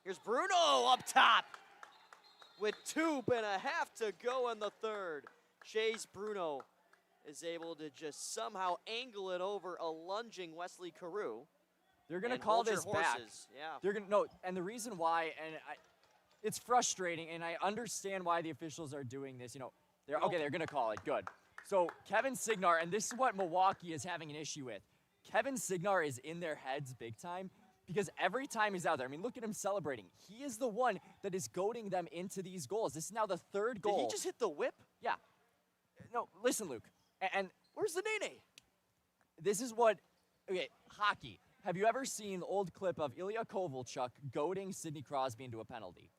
Here's Bruno up top with 2.5 to go in the third. Chase Bruno is able to just somehow angle it over a lunging Wesley Carew. They're going to call this back. Yeah. They're going to no, and the reason why, and it's frustrating, and I understand why the officials are doing this. You know, they're going to call it. Good. So Kevin Signar, and this is what Milwaukee is having an issue with. Kevin Signar is in their heads big time because every time he's out there, I mean, look at him celebrating. He is the one that is goading them into these goals. This is now the third goal. Did he just hit the whip? Yeah. No, listen, Luke. And where's the Nene? This is what, okay, hockey. Have you ever seen the old clip of Ilya Kovalchuk goading Sidney Crosby into a penalty?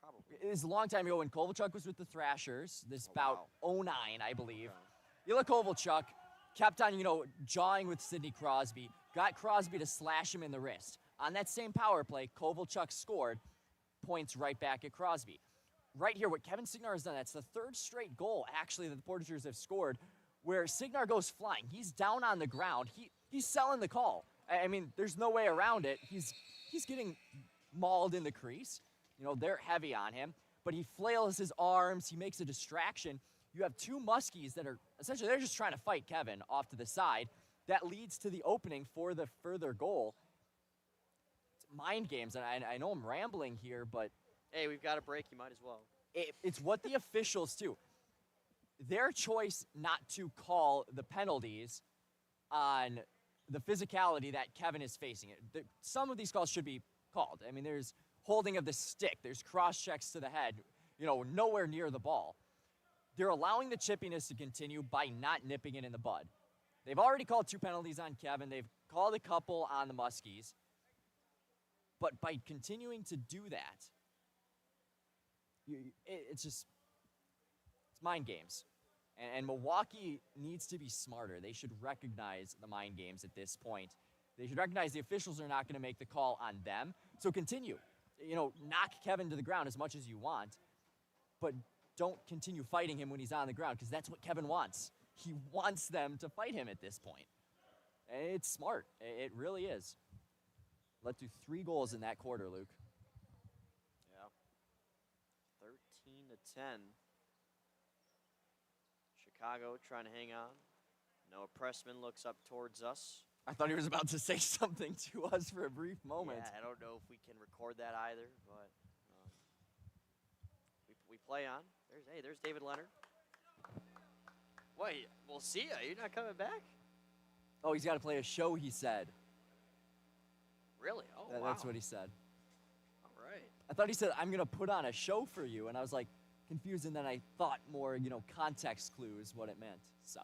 Probably. It was a long time ago when Kovalchuk was with the Thrashers. This about 09, I believe. Okay. Ilya Kovalchuk kept on, you know, jawing with Sidney Crosby, got Crosby to slash him in the wrist. On that same power play, Kovalchuk scored, points right back at Crosby. Right here, what Kevin Signar has done, that's the third straight goal, actually, that the Portagers have scored, where Signar goes flying. He's down on the ground. He's selling the call. I mean, there's no way around it. He's getting mauled in the crease. You know, they're heavy on him, but he flails his arms. He makes a distraction. You have two Muskies that are essentially, they're just trying to fight Kevin off to the side. That leads to the opening for the further goal. It's mind games, and I know I'm rambling here, but Hey, we've got a break. You might as well. it's what the officials do. Their choice not to call the penalties on the physicality that Kevin is facing. Some of these calls should be called. I mean, there's holding of the stick. There's cross checks to the head, you know, nowhere near the ball. They're allowing the chippiness to continue by not nipping it in the bud. They've already called 2 penalties on Kevin. They've called a couple on the Muskies. But by continuing to do that, it's mind games. And Milwaukee needs to be smarter. They should recognize the mind games at this point. They should recognize the officials are not going to make the call on them. So continue. You know, knock Kevin to the ground as much as you want, but don't continue fighting him when he's on the ground, because that's what Kevin wants. He wants them to fight him at this point. And it's smart. It really is. Led to 3 goals in that quarter, Luke. Yeah. 13-10. Chicago trying to hang on. Noah Pressman looks up towards us. I thought he was about to say something to us for a brief moment. Yeah, I don't know if we can record that either, but we play on. There's David Leonard. Wait, we'll see ya. You're not coming back? Oh, he's got to play a show, he said. Really? Oh, wow. That's what he said. All right. I thought he said, I'm going to put on a show for you. And I was like, confused, and then I thought more, you know, context clue is what it meant. So.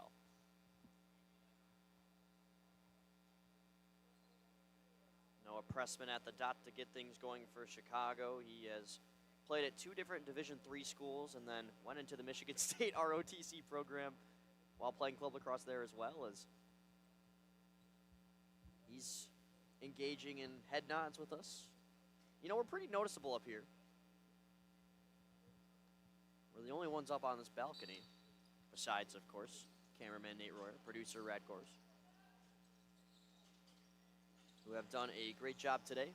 Noah Pressman at the dot to get things going for Chicago. He has played at 2 different Division III schools and then went into the Michigan State ROTC program while playing club lacrosse there as well. As he's engaging in head nods with us. You know, we're pretty noticeable up here. We're the only ones up on this balcony, besides, of course, cameraman Nate Royer, producer Gorz, who have done a great job today.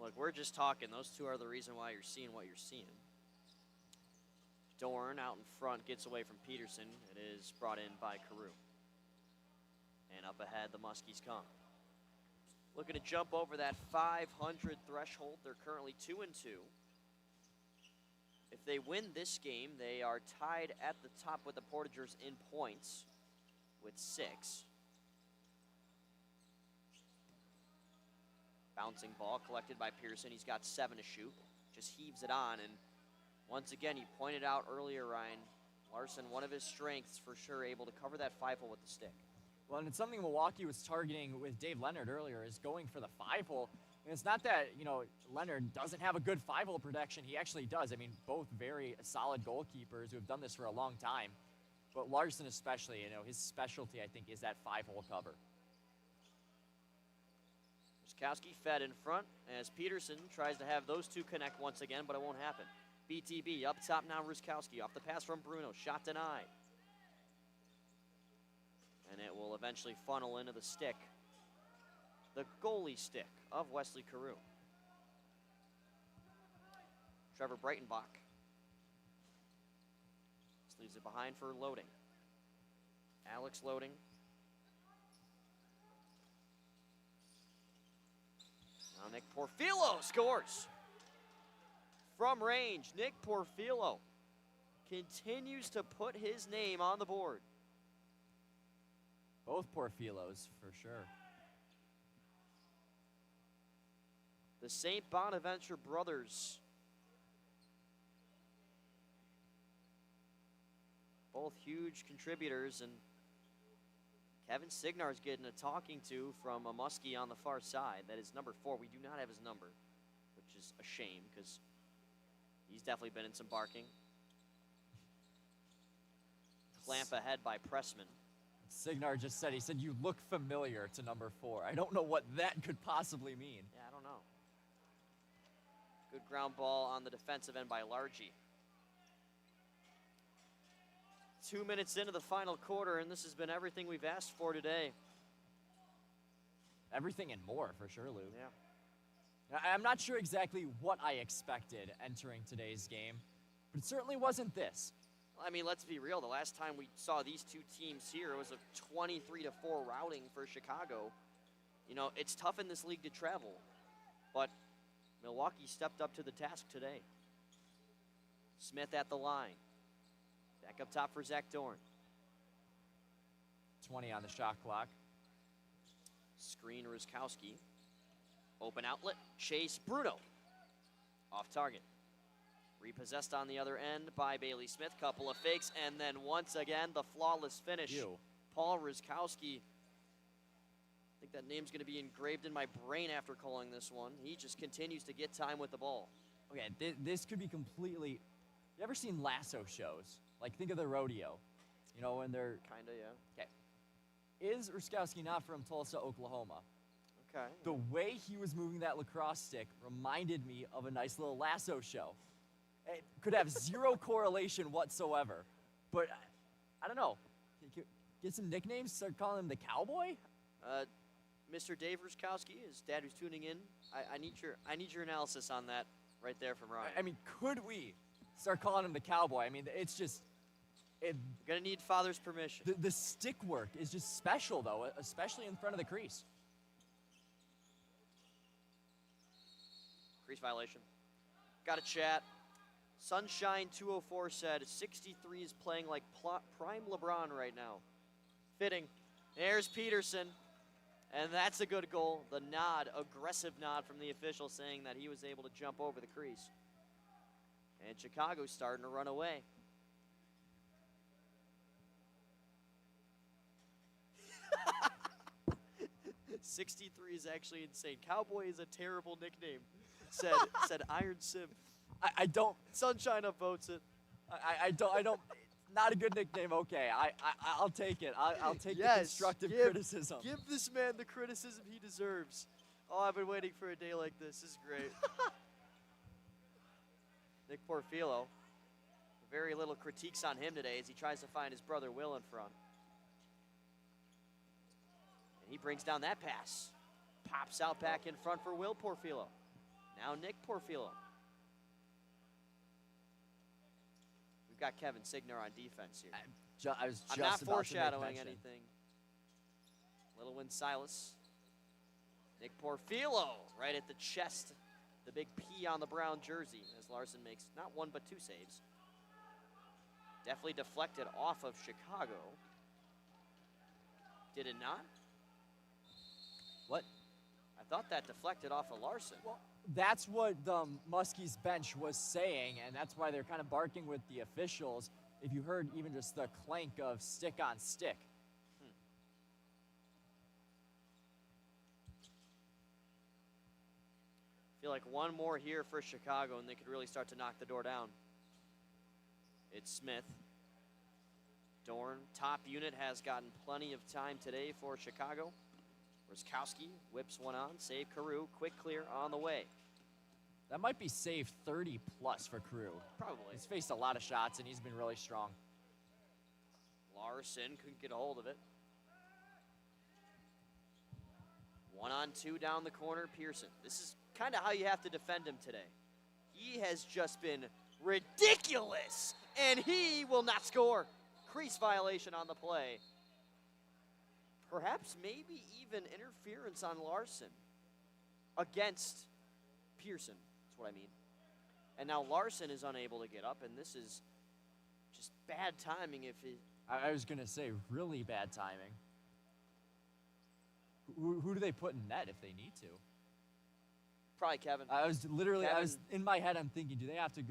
Look, we're just talking. Those 2 are the reason why you're seeing what you're seeing. Jorden out in front gets away from Peterson. It is brought in by Carew. And up ahead, the Muskies come. Looking to jump over that 500 threshold. They're currently 2-2. If they win this game, they are tied at the top with the Portagers in points with 6. Bouncing ball collected by Pearson. He's got 7 to shoot. Just heaves it on. And once again, you pointed out earlier, Ryan, Larson, one of his strengths for sure, able to cover that 5-hole with the stick. Well, and it's something Milwaukee was targeting with Dave Leonard earlier, is going for the 5-hole. And it's not that, you know, Leonard doesn't have a good 5-hole protection. He actually does. I mean, both very solid goalkeepers who have done this for a long time. But Larson especially, you know, his specialty, I think, is that 5-hole cover. Muskowski fed in front as Peterson tries to have those 2 connect once again, but it won't happen. BTB up top now, Ruskowski off the pass from Bruno, shot denied. And it will eventually funnel into the stick, the goalie stick of Wesley Carew. Trevor Breitenbach just leaves it behind for Loading. Alex Loading. Now Nick Porfilo scores. From range, Nick Porfilo continues to put his name on the board. Both Porfilos, for sure. The St. Bonaventure brothers. Both huge contributors, and Kevin Signar's getting a talking to from a Muskie on the far side. That is number 4. We do not have his number, which is a shame because he's definitely been in some barking. Clamp ahead by Pressman. Signar just said, he said, you look familiar to number 4. I don't know what that could possibly mean. Yeah, I don't know. Good ground ball on the defensive end by Largy. 2 minutes into the final quarter, and this has been everything we've asked for today. Everything and more, for sure, Luke. Yeah. I'm not sure exactly what I expected entering today's game, but it certainly wasn't this. I mean, let's be real. The last time we saw these two teams here, it was a 23-4 routing for Chicago. You know, it's tough in this league to travel, but Milwaukee stepped up to the task today. Smith at the line. Back up top for Zach Dorn. 20 on the shot clock. Screen Ruskowski. Open outlet. Chase Bruno. Off target. Repossessed on the other end by Bailey Smith. Couple of fakes, and then once again, the flawless finish. Paul Ruskowski. I think that name's going to be engraved in my brain after calling this one. He just continues to get time with the ball. Okay, this could be completely... You ever seen lasso shows? Like, think of the rodeo. You know, when they're... Kinda, yeah. Okay. Is Ruskowski not from Tulsa, Oklahoma? Okay. The way he was moving that lacrosse stick reminded me of a nice little lasso show. It could have zero correlation whatsoever. But, I don't know. Get some nicknames? Start calling him the Cowboy? Mr. Dave Ruskowski, his dad who's tuning in, I need your analysis on that right there from Ryan. I mean, could we start calling him the Cowboy? I mean, it's just... Gonna need father's permission. The stick work is just special, though, especially in front of the crease. Crease violation. Got a chat. Sunshine 204 said 63 is playing like prime LeBron right now. Fitting. There's Peterson. And that's a good goal. The nod, aggressive nod from the official saying that he was able to jump over the crease. And Chicago's starting to run away. "63 is actually insane. Cowboy is a terrible nickname," said Iron Sim. I don't... Sunshine upvotes it. I don't... Not a good nickname, okay. I'll take it. I'll take the constructive criticism. Give this man the criticism he deserves. Oh, I've been waiting for a day like this. This is great. Nick Porfilo. Very little critiques on him today as he tries to find his brother Will in front. And he brings down that pass. Pops out back in front for Will Porfilo. Now Nick Porfilo. We've got Kevin Signer on defense here. I'm not foreshadowing anything. Little Win Silas. Nick Porfilo right at the chest. The big P on the brown jersey as Larson makes not one but two saves. Definitely deflected off of Chicago. Did it not? What? I thought that deflected off of Larson. Well, that's what the Muskies bench was saying, and that's why they're kind of barking with the officials. If you heard even just the clank of stick on stick. Feel like one more here for Chicago, and they could really start to knock the door down. It's Smith. Dorn, top unit, has gotten plenty of time today for Chicago. Ruskowski whips one on, save Carew, quick clear on the way. That might be save 30 plus for Carew. Probably. He's faced a lot of shots, and he's been really strong. Larson couldn't get a hold of it. 1-on-2 down the corner, Pearson. This is kind of how you have to defend him today. He has just been ridiculous, and he will not score. Crease violation on the play. Perhaps maybe even interference on Larson against Pearson. That's what I mean. And now Larson is unable to get up, and this is just bad timing if he... I was going to say, really bad timing. Who do they put in net if they need to? Probably Kevin. I was in my head, I'm thinking, do they have to,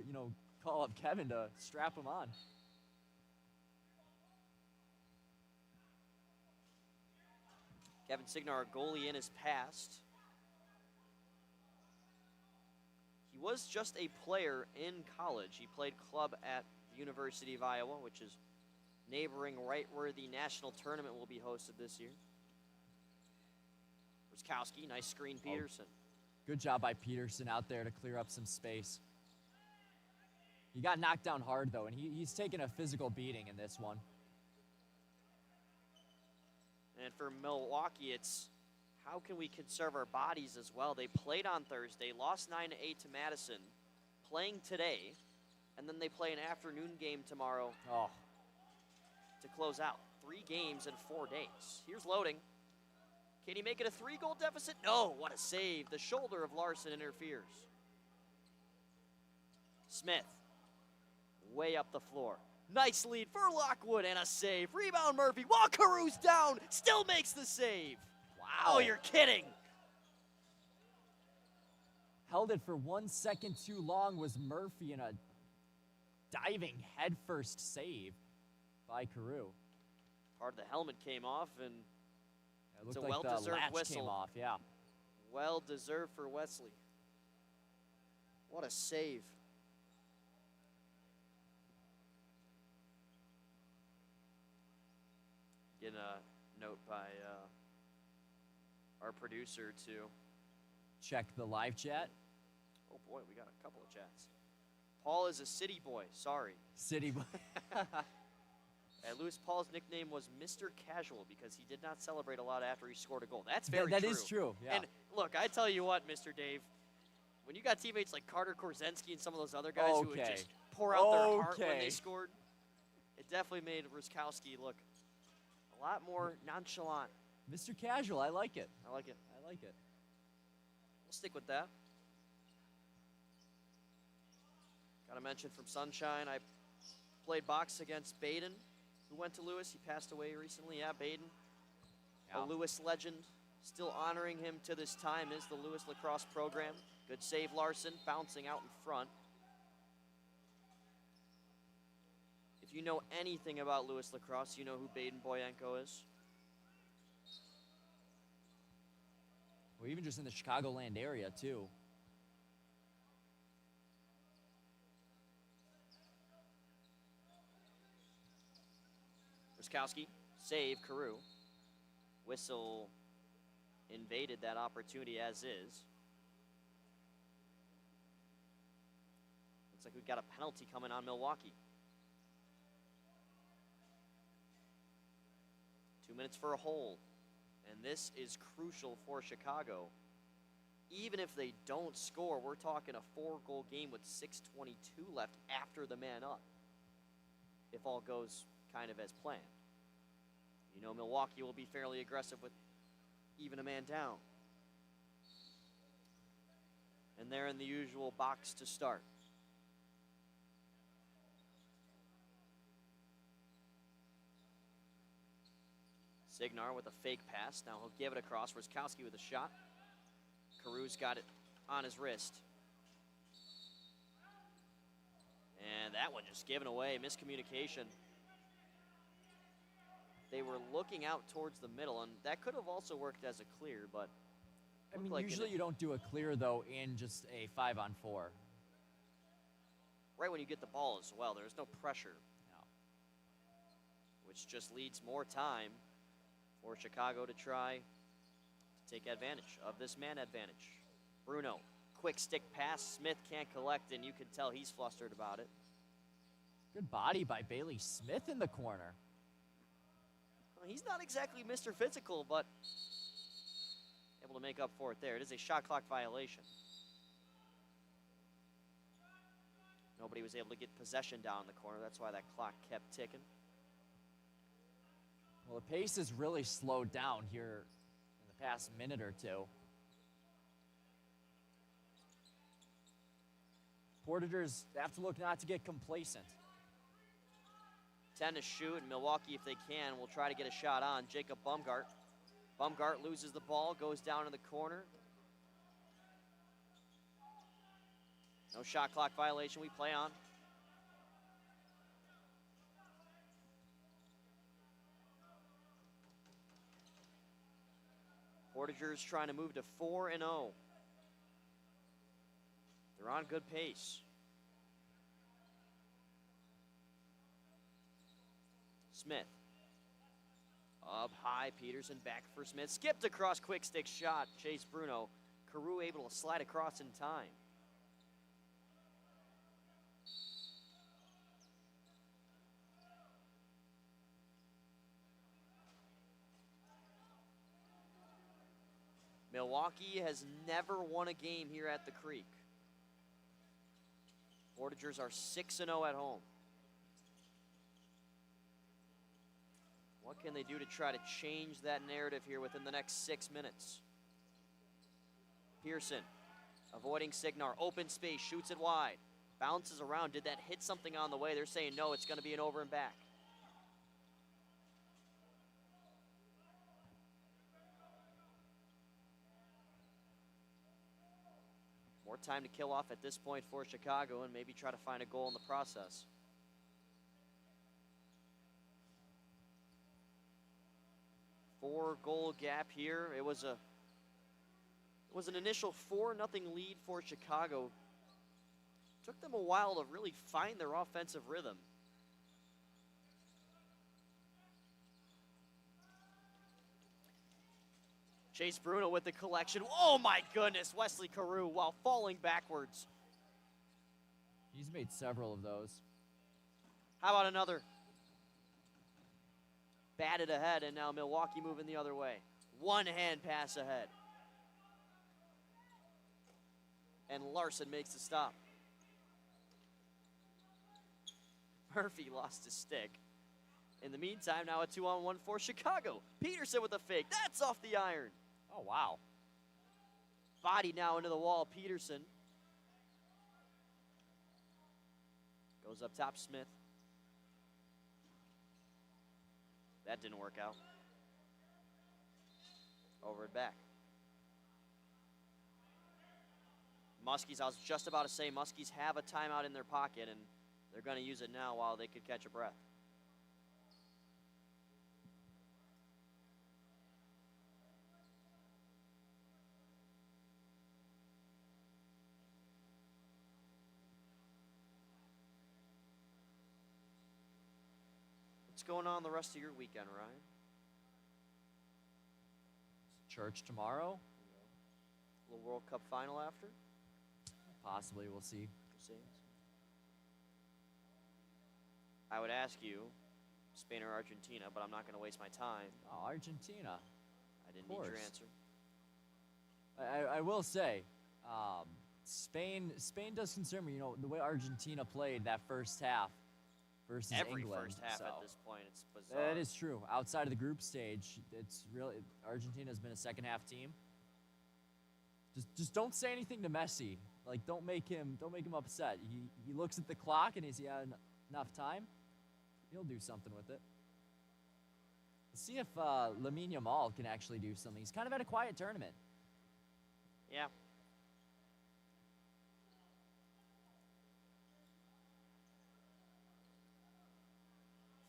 call up Kevin to strap him on? Kevin Signar, our goalie, in his past. He was just a player in college. He played club at the University of Iowa, which is neighboring right where the national tournament will be hosted this year. Ruskowski, nice screen, Peterson. Good job by Peterson out there to clear up some space. He got knocked down hard, though, and he's taken a physical beating in this one. And for Milwaukee, it's how can we conserve our bodies as well? They played on Thursday, lost 9-8 to Madison, playing today, and then they play an afternoon game tomorrow to close out. 3 games in 4 days. Here's loading. Can he make it a 3-goal deficit? No, what a save. The shoulder of Larson interferes. Smith, way up the floor. Nice lead for Lockwood and a save. Rebound Murphy while Caru's down, still makes the save. Wow, oh, you're kidding. Held it for 1 second too long was Murphy in a diving headfirst save by Caru. Part of the helmet came off, and it looked like the latch whistle. Came off, yeah. Well deserved for Wesley. What a save. Getting a note by our producer to check the live chat. Oh boy, we got a couple of chats. Paul is a city boy. Sorry. City boy. Lewis Paul's nickname was Mr. Casual because he did not celebrate a lot after he scored a goal. That's very true. That is true, yeah. And look, I tell you what, Mr. Dave, when you got teammates like Carter Korzensky and some of those other guys who would just pour out their heart when they scored, it definitely made Ruskowski look a lot more nonchalant. Mr. Casual, I like it. I like it. I like it. We'll stick with that. Got to mention from Sunshine, I played box against Baden, who went to Lewis. He passed away recently. Yeah, Baden, a Lewis legend. Still honoring him to this time is the Lewis Lacrosse program. Good save, Larson, bouncing out in front. If you know anything about Lewis Lacrosse, you know who Baden Boyenko is. Well, even just in the Chicagoland area, too. Ruskowski, save, Carew. Whistle invaded that opportunity as is. Looks like we've got a penalty coming on Milwaukee. 2 minutes for a hold. And this is crucial for Chicago. Even if they don't score, we're talking a 4-goal game with 6:22 left after the man up, if all goes kind of as planned. You know Milwaukee will be fairly aggressive with even a man down. And they're in the usual box to start. Signar with a fake pass. Now he'll give it across. Ruskowski with a shot. Carew's got it on his wrist. And that one just given away. Miscommunication. They were looking out towards the middle, and that could have also worked as a clear, but I mean, usually you don't do a clear, though, in just a 5-on-4. Right when you get the ball as well, there's no pressure. No. Which just leads more time for Chicago to try to take advantage of this man advantage. Bruno, quick stick pass. Smith can't collect, and you can tell he's flustered about it. Good body by Bailey Smith in the corner. Well, he's not exactly Mr. Physical, but able to make up for it there. It is a shot clock violation. Nobody was able to get possession down in the corner. That's why that clock kept ticking. Well, the pace has really slowed down here in the past minute or two. Portagers have to look not to get complacent. 10 to shoot, and Milwaukee, if they can, will try to get a shot on. Jacob Bumgart. Bumgart loses the ball, goes down in the corner. No shot clock violation, we play on. Portagers trying to move to 4-0. They're on good pace. Smith. Up high, Peterson back for Smith. Skipped across, quick stick shot. Chase Bruno. Carew able to slide across in time. Milwaukee has never won a game here at the Creek. Portagers are 6-0 at home. What can they do to try to change that narrative here within the next 6 minutes? Pearson avoiding Signar. Open space, shoots it wide. Bounces around. Did that hit something on the way? They're saying no, it's going to be an over and back. More time to kill off at this point for Chicago and maybe try to find a goal in the process. Four-goal gap here. It was an initial 4-0 lead for Chicago. Took them a while to really find their offensive rhythm. Chase Bruno with the collection. Oh my goodness, Wesley Carew while falling backwards. He's made several of those. How about another? Batted ahead, and now Milwaukee moving the other way. One-hand pass ahead. And Larson makes the stop. Murphy lost his stick. In the meantime, now a 2-on-1 for Chicago. Peterson with a fake. That's off the iron. Oh, wow. Body now into the wall. Peterson. Goes up top, Smith. That didn't work out. Over and back. Muskies, I was just about to say, Muskies have a timeout in their pocket, and they're going to use it now while they could catch a breath. What's going on the rest of your weekend, Ryan? Church tomorrow? A little World Cup final after? Possibly, we'll see. I would ask you, Spain or Argentina, but I'm not going to waste my time. Oh, Argentina. I didn't need your answer. I will say, Spain does concern me. You know, the way Argentina played that first half versus Every England. first half so at this point, it's bizarre. that is true. Outside of the group stage, it's really Argentina's been a second half team. Just don't say anything to Messi. Like, don't make him upset. He looks at the clock and he's enough time. He'll do something with it. Let's see if Lamine Yamal can actually do something. He's kind of had a quiet tournament. Yeah.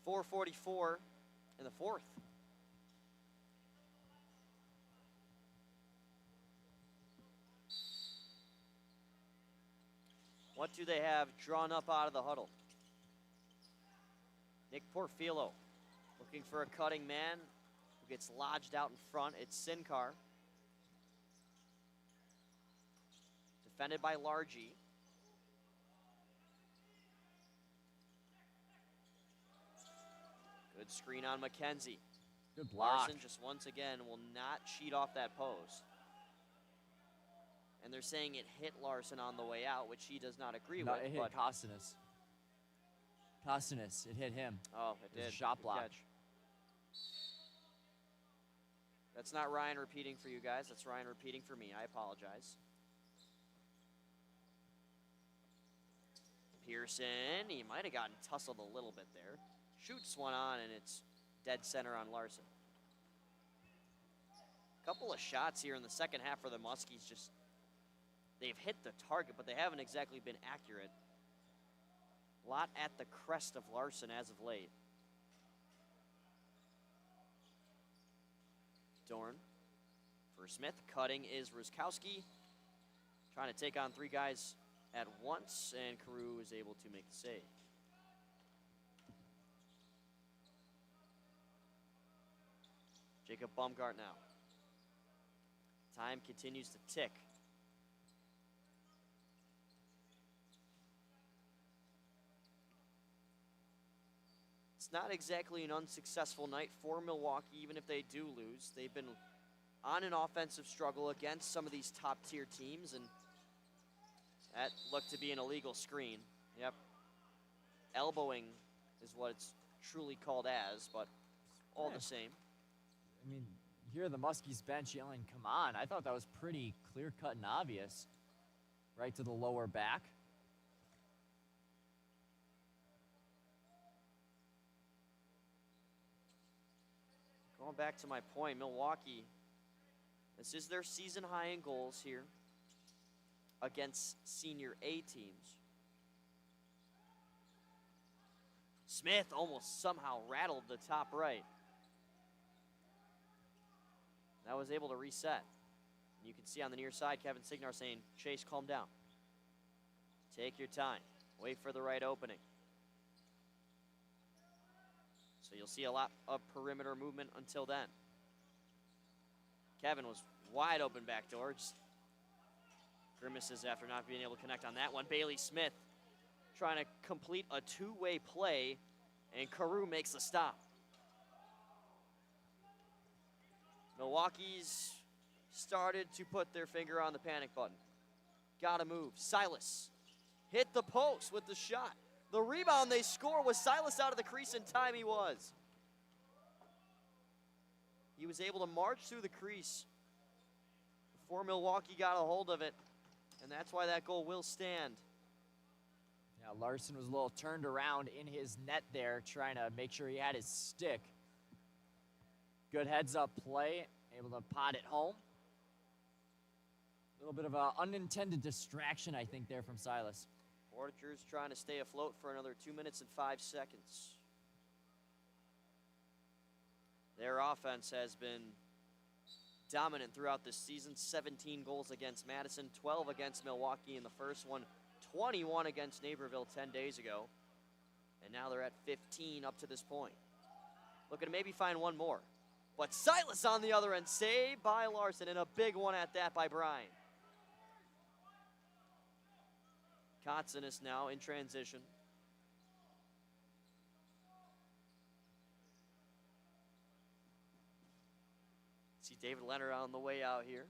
.444 in the fourth. What do they have drawn up out of the huddle? Nick Porfilo looking for a cutting man who gets lodged out in front. It's Sinkar. Defended by Largy. Good screen on McKenzie. Good block. Larson just once again will not cheat off that post. And they're saying it hit Larson on the way out, which he does not agree with. It hit Kostanis. Kostanis, it hit him. Oh, it was did. a shot Good block. catch. That's not Ryan repeating for you guys. That's Ryan repeating for me. I apologize. Pearson, he might have gotten tussled a little bit there. Shoots one on, and it's dead center on Larson. Couple of shots here in the second half for the Muskies. Just they've hit the target, but they haven't exactly been accurate. A lot at the crest of Larson as of late. Dorn for Smith. Cutting is Ruskowski. Trying to take on three guys at once, and Carew is able to make the save. Jacob Baumgart now. Time continues to tick. It's not exactly an unsuccessful night for Milwaukee, even if they do lose. They've been on an offensive struggle against some of these top-tier teams, and that looked to be an illegal screen. Yep. Elbowing is what it's truly called as, but all the same. I mean, here the Muskies bench yelling, "Come on." I thought that was pretty clear-cut and obvious. Right to the lower back. Going back to my point, Milwaukee, this is their season high in goals here against senior A teams. Smith almost somehow rattled the top right. That was able to reset. And you can see on the near side, Kevin Signar saying, Chase, calm down. Take your time. Wait for the right opening. So you'll see a lot of perimeter movement until then. Kevin was wide open back door. Just grimaces after not being able to connect on that one. Bailey Smith trying to complete a two-way play, and Carew makes the stop. Milwaukee's started to put their finger on the panic button. Gotta move. Silas hit the post with the shot. The rebound they score was Silas out of the crease in time he was. He was able to march through the crease before Milwaukee got a hold of it, and that's why that goal will stand. Yeah, Larson was a little turned around in his net there, trying to make sure he had his stick. Good heads-up play, able to pot it home. A little bit of an unintended distraction, I think, there from Silas. Portagers trying to stay afloat for another 2 minutes and 5 seconds. Their offense has been dominant throughout this season. 17 goals against Madison, 12 against Milwaukee in the first one, 21 against Naperville 10 days ago. And now they're at 15 up to this point. Looking to maybe find one more. But Silas on the other end, saved by Larson, and a big one at that by Bryan. Kotzinis now in transition. See David Leonard on the way out here.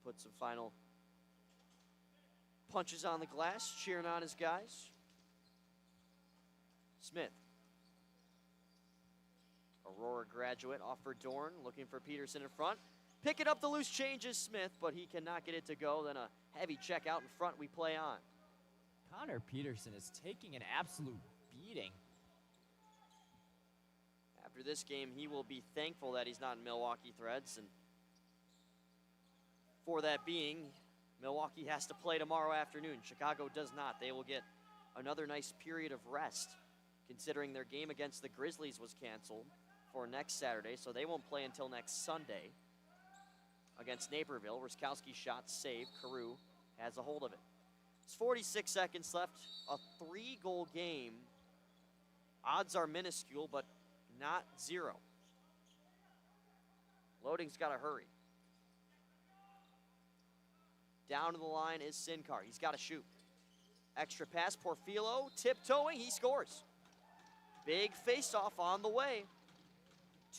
Put some final punches on the glass, cheering on his guys. Smith. Aurora graduate off for Dorn, looking for Peterson in front. Picking up the loose change is Smith, but he cannot get it to go. Then a heavy check out in front, we play on. Connor Peterson is taking an absolute beating. After this game, he will be thankful that he's not in Milwaukee Threads. And for that being, Milwaukee has to play tomorrow afternoon. Chicago does not. They will get another nice period of rest, considering their game against the Grizzlies was canceled for next Saturday, so they won't play until next Sunday against Naperville. Ruskowski's shot saved. Carew has a hold of it. It's 46 seconds left. A 3-goal game. Odds are minuscule, but not zero. Loading's got to hurry. Down to the line is Sinkar. He's got to shoot. Extra pass, Porfilo tiptoeing. He scores. Big face-off on the way.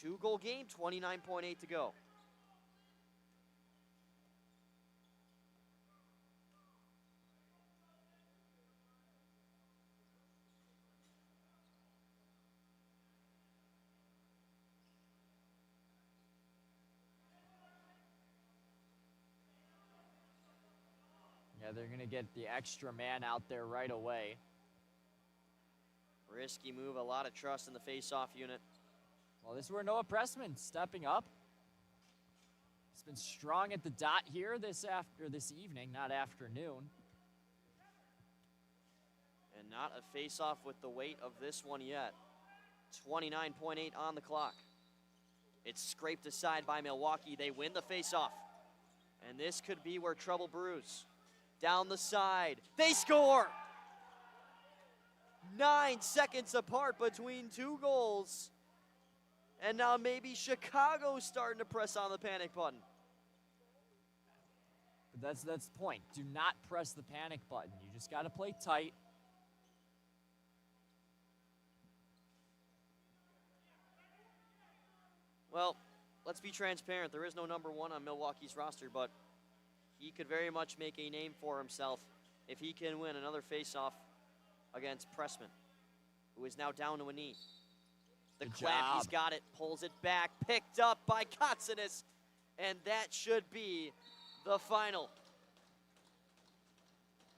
2-goal game, 29.8 to go. Yeah, they're going to get the extra man out there right away. Risky move, a lot of trust in the face-off unit. Well, this is where Noah Pressman stepping up. He's been strong at the dot here this evening, not afternoon. And not a face-off with the weight of this one yet. 29.8 on the clock. It's scraped aside by Milwaukee. They win the face-off. And this could be where trouble brews. Down the side. They score! 9 seconds apart between 2 goals. And now maybe Chicago's starting to press on the panic button. But that's the point. Do not press the panic button. You just got to play tight. Well, let's be transparent. There is no number one on Milwaukee's roster, but he could very much make a name for himself if he can win another faceoff against Pressman, who is now down to a knee. The Good clamp, job. he's got it, pulls it back, picked up by Kotsanis, and that should be the final.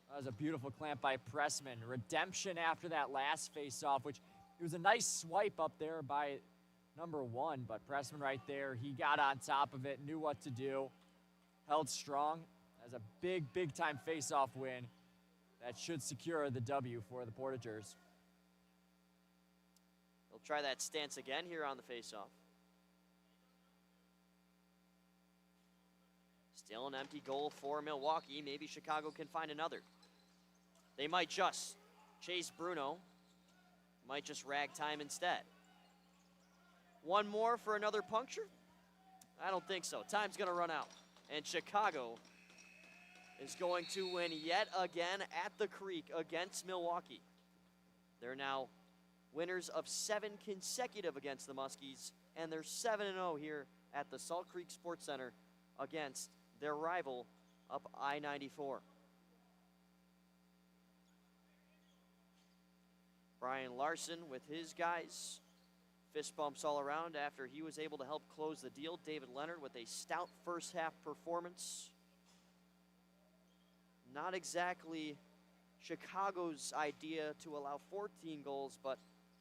That was a beautiful clamp by Pressman. Redemption after that last face-off, which it was a nice swipe up there by number 1, but Pressman right there, he got on top of it, knew what to do, held strong. That was a big, big-time face-off win. That should secure the W for the Portagers. He'll try that stance again here on the faceoff. Still an empty goal for Milwaukee. Maybe Chicago can find another. They might just. Chase Bruno might just rag time instead. One more for another puncture? I don't think so. Time's going to run out. And Chicago is going to win yet again at the Creek against Milwaukee. They're now winners of 7 consecutive against the Muskies, and they're 7-0 here at the Salt Creek Sports Center against their rival up I-94. Brian Larson with his guys. Fist bumps all around after he was able to help close the deal. David Leonard with a stout first half performance. Not exactly Chicago's idea to allow 14 goals, but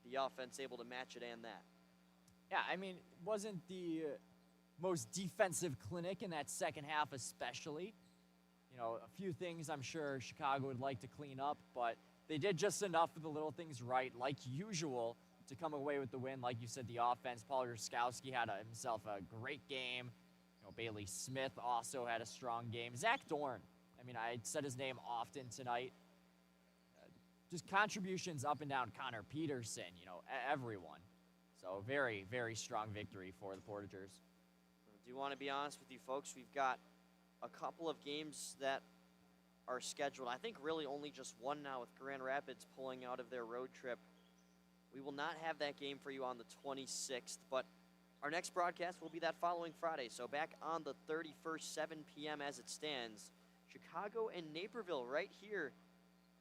the offense able to match it and that. Yeah, I mean, it wasn't the most defensive clinic in that second half especially. You know, a few things I'm sure Chicago would like to clean up, but they did just enough of the little things right, like usual, to come away with the win. Like you said, the offense, Paul Ruskowski had himself a great game. You know, Bailey Smith also had a strong game. Zach Dorn, I mean, I said his name often tonight. Just contributions up and down. Connor Peterson, you know, everyone. So very, very strong victory for the Portagers. I do want to be honest with you folks. We've got a couple of games that are scheduled. I think really only just one now with Grand Rapids pulling out of their road trip. We will not have that game for you on the 26th, but our next broadcast will be that following Friday. So back on the 31st, 7 p.m. as it stands. Chicago and Naperville right here.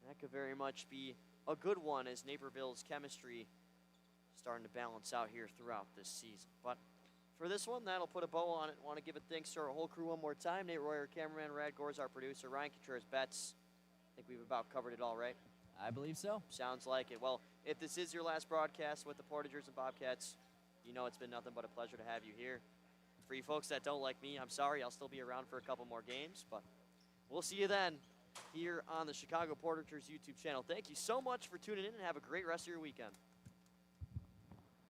That could very much be a good one as Naperville's chemistry starting to balance out here throughout this season. But for this one, that'll put a bow on it. Want to give a thanks to our whole crew one more time. Nate Royer, cameraman, Rad Gorz, our producer, Ryan Contreras-Betz. I think we've about covered it all, right? I believe so. Sounds like it. Well, if this is your last broadcast with the Portagers and Bobcats, you know it's been nothing but a pleasure to have you here. For you folks that don't like me, I'm sorry. I'll still be around for a couple more games, but we'll see you then here on the Chicago Portagers YouTube channel. Thank you so much for tuning in and have a great rest of your weekend.